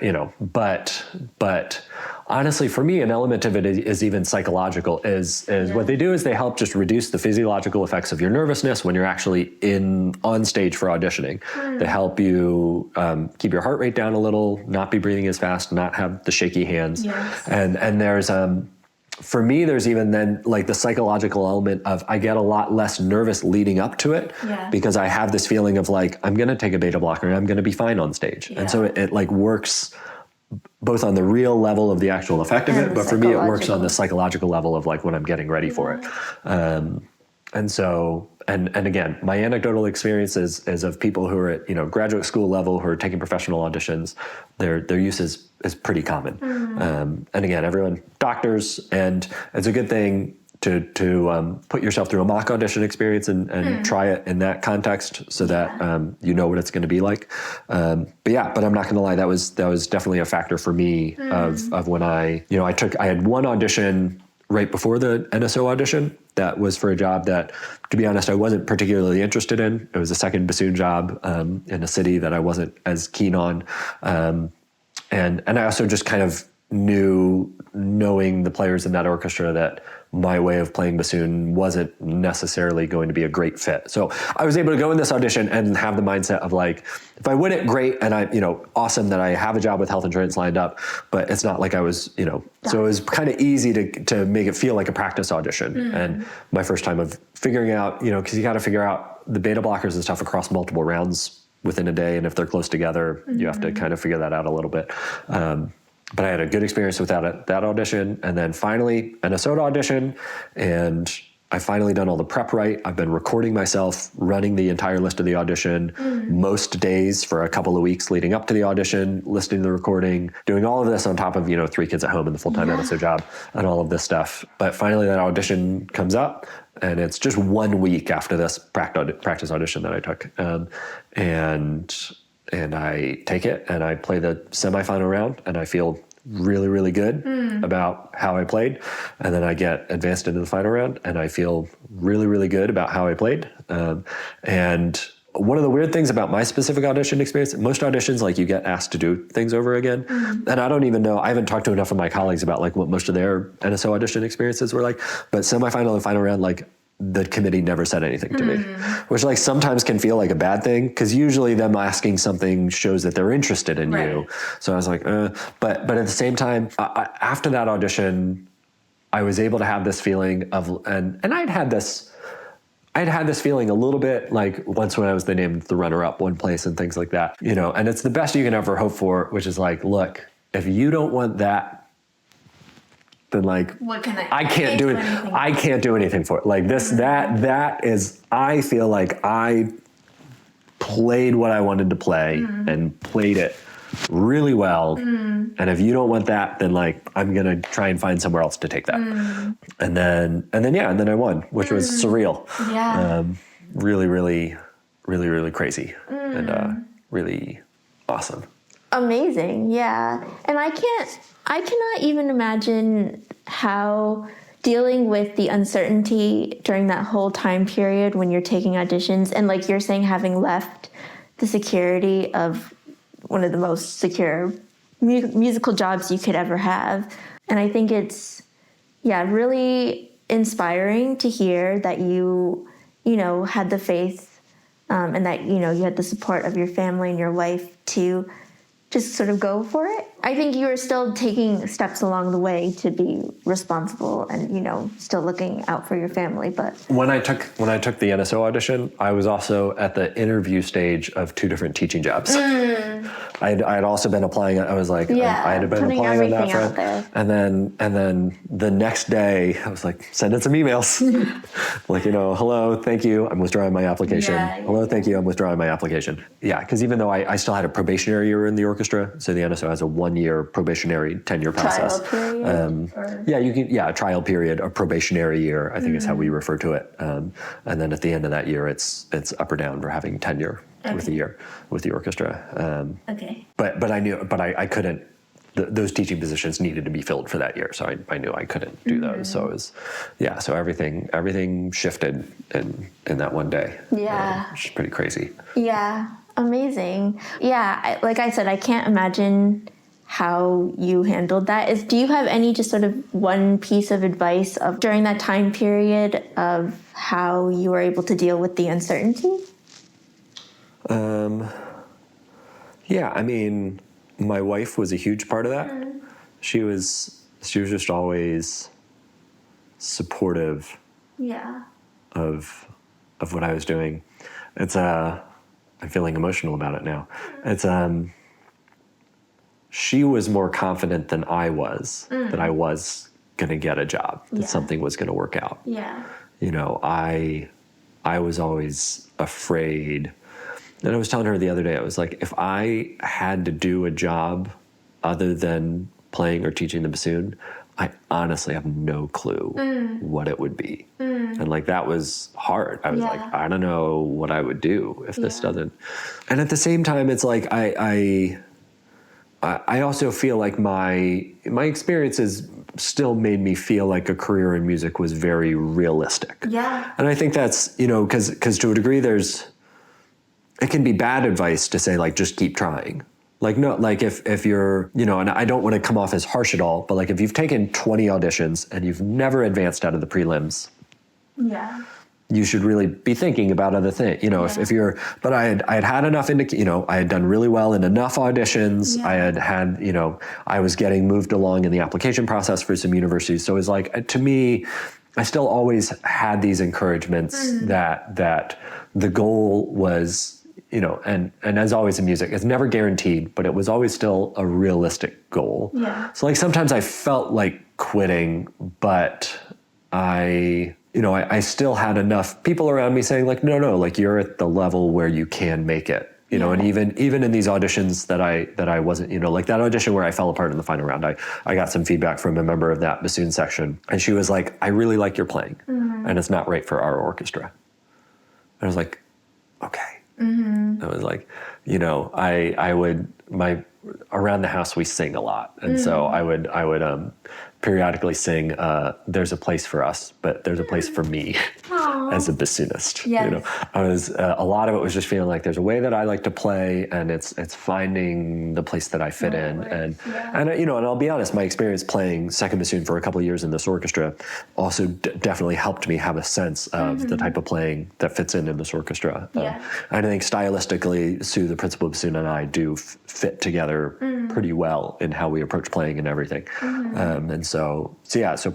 but honestly, for me, an element of it is even psychological, is what they do is they help just reduce the physiological effects of your nervousness when you're actually on stage for auditioning. They help you keep your heart rate down a little, not be breathing as fast, not have the shaky hands. And there's, for me, there's even then like the psychological element of I get a lot less nervous leading up to it because I have this feeling of like, I'm going to take a beta blocker and I'm going to be fine on stage. And so it like works both on the real level of the actual effect of it, but for me, it works on the psychological level of like when I'm getting ready for it. And so, and again, my anecdotal experience is of people who are at, graduate school level who are taking professional auditions. Their use pretty common. And again, doctors, and it's a good thing to put yourself through a mock audition experience and try it in that context so that you know what it's going to be like. But I'm not going to lie, that was definitely a factor for me of when I had one audition right before the NSO audition that was for a job that, to be honest, I wasn't particularly interested in. It was a second bassoon job in a city that I wasn't as keen on. And I also just kind of knowing the players in that orchestra, that my way of playing bassoon wasn't necessarily going to be a great fit. So I was able to go in this audition and have the mindset of like, if I win it, great. And awesome that I have a job with health insurance lined up, but it's not like I was, so it was kind of easy to make it feel like a practice audition. And my first time of figuring out, cause you got to figure out the beta blockers and stuff across multiple rounds within a day. And if they're close together, you have to kind of figure that out a little bit. But I had a good experience with that audition. And then finally, NSO audition. And I finally done all the prep right. I've been recording myself, running the entire list of the audition most days for a couple of weeks leading up to the audition, listening to the recording, doing all of this on top of, 3 kids at home and the full-time NSO job and all of this stuff. But finally that audition comes up, and it's just 1 week after this practice audition that I took. And I take it and I play the semifinal round, and I feel really, really good about how I played. And then I get advanced into the final round and I feel really, really good about how I played. And one of the weird things about my specific audition experience, most auditions, like you get asked to do things over again. And I don't even know, I haven't talked to enough of my colleagues about like what most of their NSO audition experiences were like, but semifinal and final round, like the committee never said anything to me, which like sometimes can feel like a bad thing, because usually them asking something shows that they're interested in you. So I was like, but at the same time, after that audition, I was able to have this feeling of, and I'd had this feeling a little bit like once when I was named the runner-up one place and things like that, and it's the best you can ever hope for, which is like, look, if you don't want that, then like, what can I can't do it. I can't do anything for it. Like this, that is, I feel like I played what I wanted to play and played it really well. And if you don't want that, then like, I'm going to try and find somewhere else to take that. And then I won, which was surreal. Yeah. Really, really, really, really crazy and really awesome. Amazing. Yeah. And I cannot even imagine how dealing with the uncertainty during that whole time period when you're taking auditions, and like you're saying, having left the security of one of the most secure musical jobs you could ever have. And I think it's, really inspiring to hear that you had the faith and that, you had the support of your family and your wife to just sort of go for it. I think you were still taking steps along the way to be responsible and, still looking out for your family. But when I took the NSO audition, I was also at the interview stage of 2 different teaching jobs. I had also been applying. I was like, I had been applying on that front. And then the next day I was like, sending some emails. Like, hello, thank you, I'm withdrawing my application. Hello, thank you, I'm withdrawing my application. Yeah, because even though I still had a probationary year in the orchestra, so the NSO has a 1-year probationary tenure process. Trial period? A trial period, a probationary year, I think is how we refer to it. And then at the end of that year, it's up or down for having tenure with the orchestra. But I couldn't. Those teaching positions needed to be filled for that year, so I knew I couldn't do those. So it was, so everything shifted in that one day. Which is pretty crazy. Yeah, amazing. Yeah, like I said, I can't imagine how you handled that. Do you have any just sort of one piece of advice of during that time period of how you were able to deal with the uncertainty? I mean, my wife was a huge part of that. She was just always supportive of what I was doing. It's I'm feeling emotional about it now. It's she was more confident than I was that I was going to get a job, that something was going to work out. I was always afraid. And I was telling her the other day, I was like, if I had to do a job other than playing or teaching the bassoon, I honestly have no clue what it would be. And like, that was hard. I was like, I don't know what I would do if this doesn't. And at the same time, it's like, I also feel like my experiences still made me feel like a career in music was very realistic. Yeah. And I think that's, you know, because to a degree it can be bad advice to say, like, just keep trying. Like, no, like if you're, you know, and I don't want to come off as harsh at all, but like, if you've taken 20 auditions and you've never advanced out of the prelims, you should really be thinking about other things, you know, if you're, but I had enough you know, I had done really well in enough auditions. I had, you know, I was getting moved along in the application process for some universities. So it was like, to me, I still always had these encouragements that the goal was, you know, and as always in music, it's never guaranteed, but it was always still a realistic goal. Yeah. So like, sometimes I felt like quitting, but I still had enough people around me saying like, no, like, you're at the level where you can make it, you know, and even in these auditions that I wasn't, you know, like that audition where I fell apart in the final round, I got some feedback from a member of that bassoon section, and she was like, I really like your playing, and it's not right for our orchestra. I was like, okay. I was like, you know, around the house we sing a lot, and so I would periodically sing There's a Place for Us, but there's a place for me as a bassoonist. You know, I was a lot of it was just feeling like there's a way that I like to play, and it's finding the place that I fit in. And you know, and I'll be honest, my experience playing second bassoon for a couple of years in this orchestra also definitely helped me have a sense of the type of playing that fits in this orchestra. I think stylistically, Sue, the principal bassoon, and I do fit together pretty well in how we approach playing and everything. And so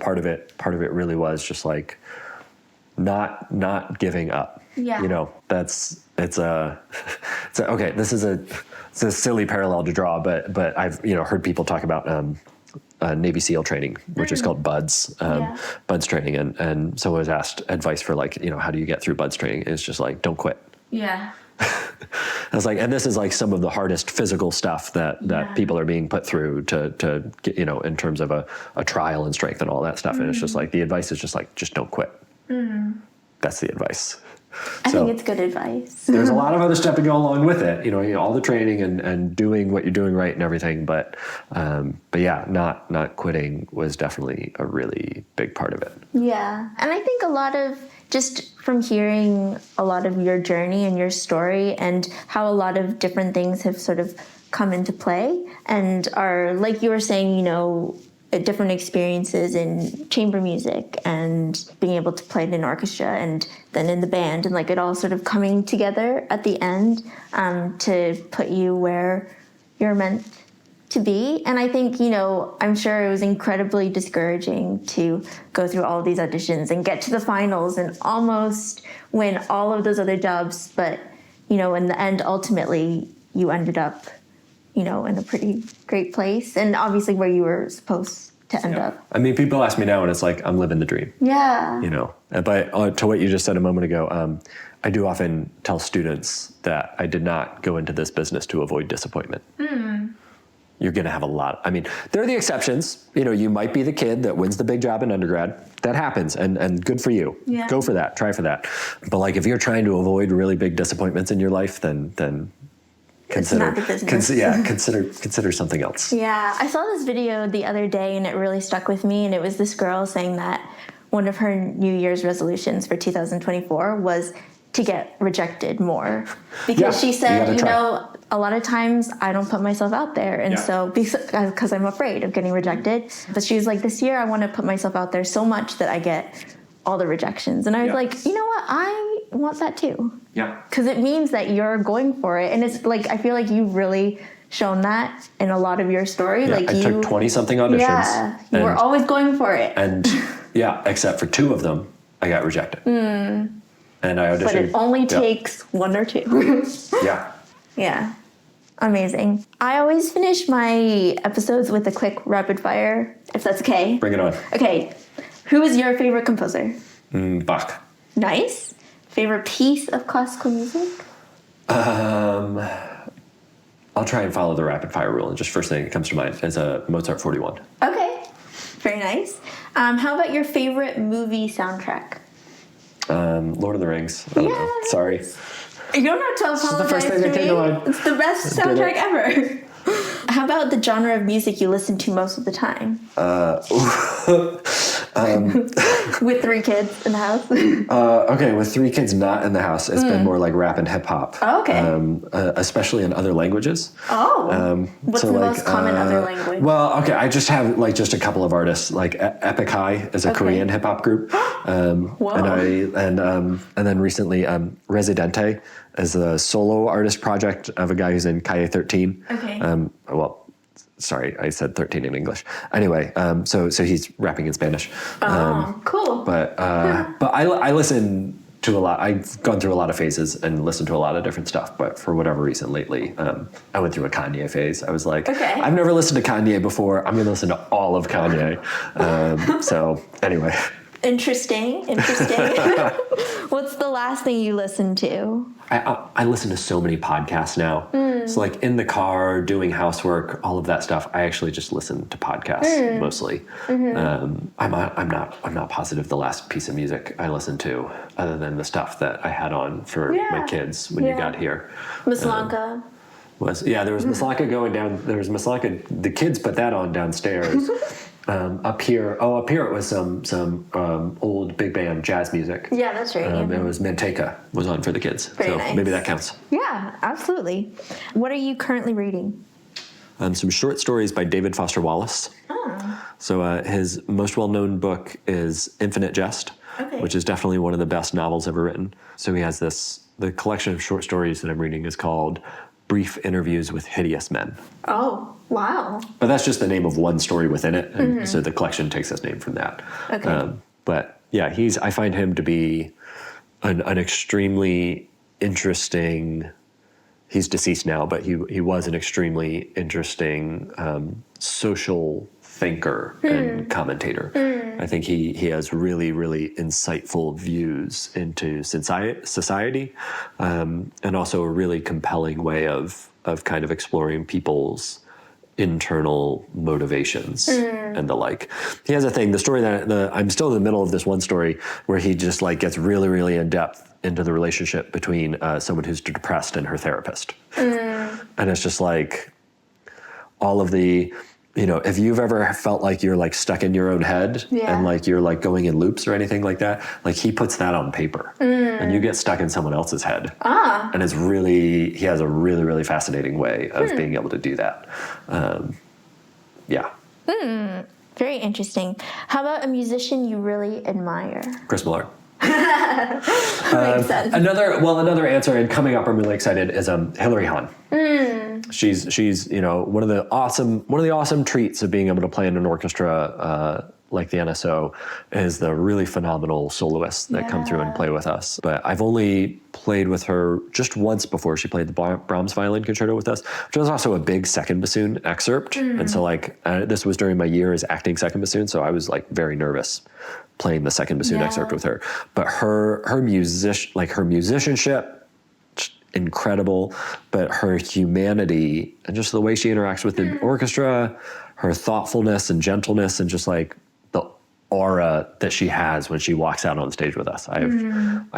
part of it really was just like not giving up. Yeah. You know, it's okay. This is a silly parallel to draw, but I've, you know, heard people talk about Navy SEAL training, which is called BUDS, BUDS training, and someone was asked advice for, like, you know, how do you get through BUDS training? It's just like, don't quit. Yeah. I was like, and this is like some of the hardest physical stuff that people are being put through to get, you know, in terms of a trial and strength and all that stuff. And it's just like, the advice is just like, just don't quit. That's the advice. I think it's good advice. There's a lot of other stuff to go along with it, you know, all the training and doing what you're doing right and everything. But yeah, not quitting was definitely a really big part of it. Yeah. And I think a lot of, just from hearing a lot of your journey and your story and how a lot of different things have sort of come into play and are, like you were saying, you know, different experiences in chamber music and being able to play in an orchestra and then in the band, and like it all sort of coming together at the end to put you where you're meant to be. And I think, you know, I'm sure it was incredibly discouraging to go through all of these auditions and get to the finals and almost win all of those other jobs. But, you know, in the end, ultimately, you ended up, you know, in a pretty great place, and obviously where you were supposed to end up. I mean, people ask me now, and it's like, I'm living the dream. Yeah. You know, but to what you just said a moment ago, I do often tell students that I did not go into this business to avoid disappointment. You're going to have a lot. I mean, there are the exceptions. You know, you might be the kid that wins the big job in undergrad. That happens, and good for you. Yeah. Go for that. Try for that. But like, if you're trying to avoid really big disappointments in your life, then consider, consider something else. Yeah, I saw this video the other day, and it really stuck with me. And it was this girl saying that one of her New Year's resolutions for 2024 was to get rejected more, because she said, you know, a lot of times I don't put myself out there, and so because I'm afraid of getting rejected. But she was like, this year I want to put myself out there so much that I get all the rejections. And I was like, you know what, I want that too. Yeah, because it means that you're going for it, and it's like, I feel like you've really shown that in a lot of your story. Yeah, like I took 20-something auditions. Yeah, you were always going for it. And except for 2 of them, I got rejected. And I auditioned. But it only takes 1 or 2. Yeah. Amazing. I always finish my episodes with a quick rapid fire, if that's okay. Bring it on. Okay. Who is your favorite composer? Bach. Nice. Favorite piece of classical music? A I'll try and follow the rapid fire rule. And just first thing that comes to mind is a Mozart 41. Okay. Very nice. How about your favorite movie soundtrack? Lord of the Rings. I don't know. Sorry. You don't have to apologize the first thing that came to mind. It's the best soundtrack ever. How about the genre of music you listen to most of the time? With 3 kids in the house? Okay, with 3 kids not in the house, it's been more like rap and hip hop. Oh, okay. Especially in other languages. Oh. What's the most common other language? Well, okay, I just have like just a couple of artists. Like Ep9 is a Korean hip hop group. Whoa. And then recently Residente is a solo artist project of a guy who's in Calle 13. Okay. Sorry, I said 13 in English. Anyway, so he's rapping in Spanish. Cool. But I listen to a lot. I've gone through a lot of phases and listened to a lot of different stuff. But for whatever reason lately, I went through a Kanye phase. I was like, okay. I've never listened to Kanye before. I'm going to listen to all of Kanye. So anyway. Interesting. What's the last thing you listened to? I listen to so many podcasts now. So like in the car, doing housework, all of that stuff, I actually just listen to podcasts mostly. I'm not positive the last piece of music I listened to, other than the stuff that I had on for my kids when you got here. Miss Lanka. There was Miss Lanka going down. There was Miss Lanka. The kids put that on downstairs. Up here it was some old big band jazz music. Yeah, that's right. It was Manteca was on for the kids. Very nice. Maybe that counts. Yeah, absolutely. What are you currently reading? Some short stories by David Foster Wallace. Oh. So his most well-known book is Infinite Jest, which is definitely one of the best novels ever written. So he has the collection of short stories that I'm reading is called Brief Interviews with Hideous Men. Oh, wow. But that's just the name of one story within it, and so the collection takes its name from that. Okay. But yeah, I find him to be an extremely interesting. He's deceased now, but he was an extremely interesting social thinker and commentator. I think he has really, really insightful views into society, and also a really compelling way of kind of exploring people's internal motivations and the like. He has a thing, the story that I'm still in the middle of this one story where he just like gets really, really in depth into the relationship between someone who's depressed and her therapist. And it's just like all of the, if you've ever felt like you're like stuck in your own head and like you're like going in loops or anything like that, like he puts that on paper and you get stuck in someone else's head. And he has a really, really fascinating way of being able to do that. Very interesting. How about a musician you really admire? Chris Millard. Makes sense. Another answer, and coming up, I'm really excited, is Hilary Hahn. She's one of the awesome treats of being able to play in an orchestra like the NSO is the really phenomenal soloists that come through and play with us. But I've only played with her just once before. She played the Brahms Violin Concerto with us, which was also a big second bassoon excerpt. And so this was during my year as acting second bassoon, so I was like very nervous playing the second bassoon excerpt with her. But her musicianship, incredible, but her humanity and just the way she interacts with the orchestra, her thoughtfulness and gentleness, and just like the aura that she has when she walks out on stage with us. I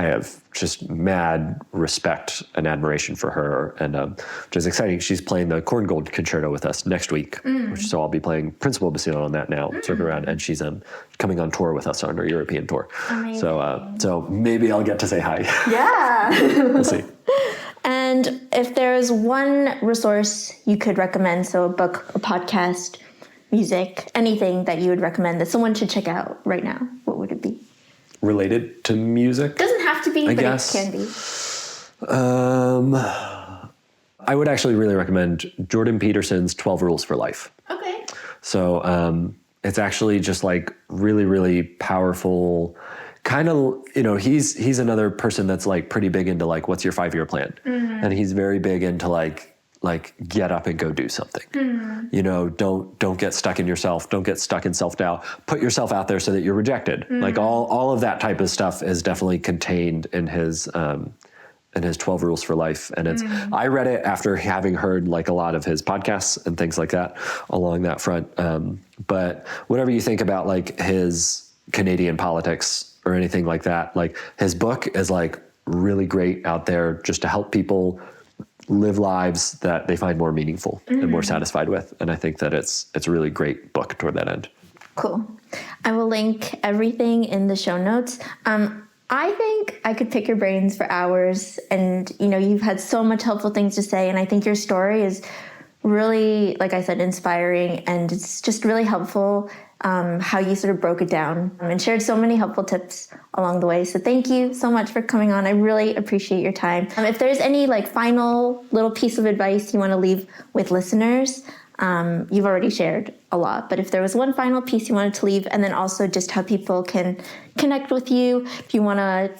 have just mad respect and admiration for her, and which is exciting. She's playing the Korngold Concerto with us next week, so I'll be playing principal bassoon on that now, circling around, and she's coming on tour with us on our European tour. Amazing. So maybe I'll get to say hi. Yeah. We'll see. And if there's one resource you could recommend, so a book, a podcast, music, anything that you would recommend that someone should check out right now, what would it be? Related to music? Doesn't have to be, but guess. It can be. I would actually really recommend Jordan Peterson's 12 Rules for Life. Okay. So it's actually just like really, really powerful. Kind of, he's another person that's like pretty big into like, what's your 5-year plan? And he's very big into like get up and go do something. Don't get stuck in yourself. Don't get stuck in self-doubt. Put yourself out there so that you're rejected. Like all of that type of stuff is definitely contained in his and his 12 Rules for Life. And I read it after having heard like a lot of his podcasts and things like that along that front. But whenever you think about like his Canadian politics or anything like that, like his book is like really great out there just to help people live lives that they find more meaningful and more satisfied with. And I think that it's a really great book toward that end. Cool. I will link everything in the show notes. I think I could pick your brains for hours, and you've had so much helpful things to say, and I think your story is really, like I said, inspiring, and it's just really helpful how you sort of broke it down and shared so many helpful tips along the way. So thank you so much for coming on. I really appreciate your time. If there's any like final little piece of advice you want to leave with listeners, you've already shared a lot, but if there was one final piece you wanted to leave, and then also just how people can connect with you, if you want to,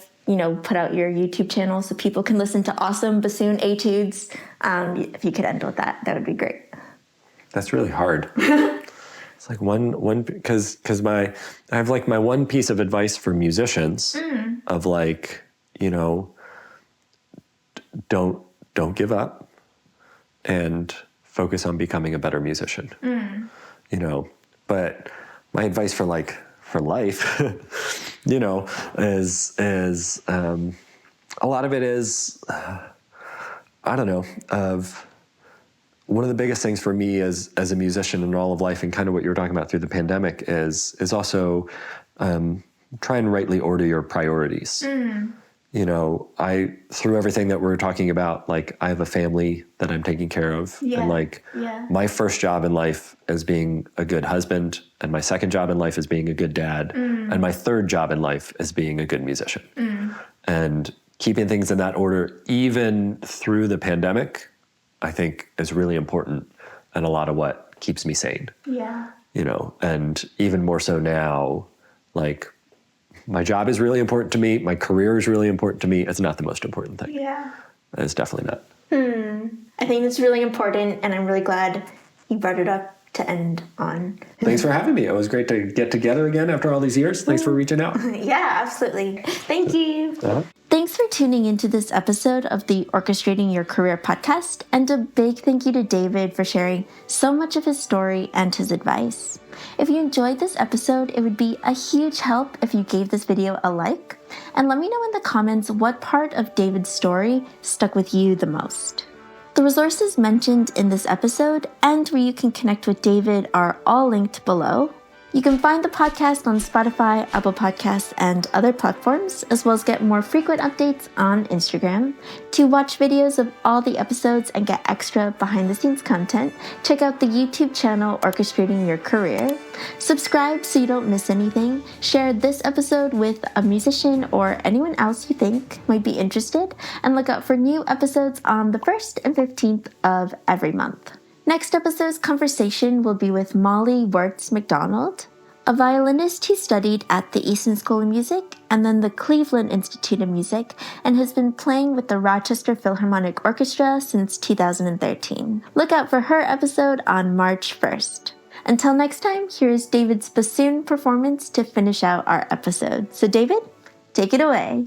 put out your YouTube channel so people can listen to awesome bassoon etudes, if you could end with that, that would be great. That's really hard. It's like one because I have like my one piece of advice for musicians of like, don't give up and focus on becoming a better musician. But my advice for life, is a lot of it is, I don't know, of one of the biggest things for me as a musician in all of life, and kind of what you were talking about through the pandemic, is also try and rightly order your priorities. Through everything that we're talking about, like I have a family that I'm taking care of. And like my first job in life is being a good husband. And my second job in life is being a good dad. And my third job in life is being a good musician. And keeping things in that order, even through the pandemic, I think is really important and a lot of what keeps me sane. And even more so now, like, my job is really important to me. My career is really important to me. It's not the most important thing. It's definitely not. I think it's really important, and I'm really glad you brought it up to end on. Thanks for having me. It was great to get together again after all these years. Thanks for reaching out. Yeah, absolutely. Thank you. Thanks for tuning into this episode of the Orchestrating Your Career podcast, and a big thank you to David for sharing so much of his story and his advice. If you enjoyed this episode, it would be a huge help if you gave this video a like, and let me know in the comments what part of David's story stuck with you the most. The resources mentioned in this episode and where you can connect with David are all linked below. You can find the podcast on Spotify, Apple Podcasts, and other platforms, as well as get more frequent updates on Instagram. To watch videos of all the episodes and get extra behind-the-scenes content, check out the YouTube channel Orchestrating Your Career. Subscribe so you don't miss anything. Share this episode with a musician or anyone else you think might be interested, and look out for new episodes on the 1st and 15th of every month. Next episode's conversation will be with Molly Wirtz McDonald, a violinist who studied at the Eastman School of Music and then the Cleveland Institute of Music, and has been playing with the Rochester Philharmonic Orchestra since 2013. Look out for her episode on March 1st. Until next time, here's David's bassoon performance to finish out our episode. So David, take it away.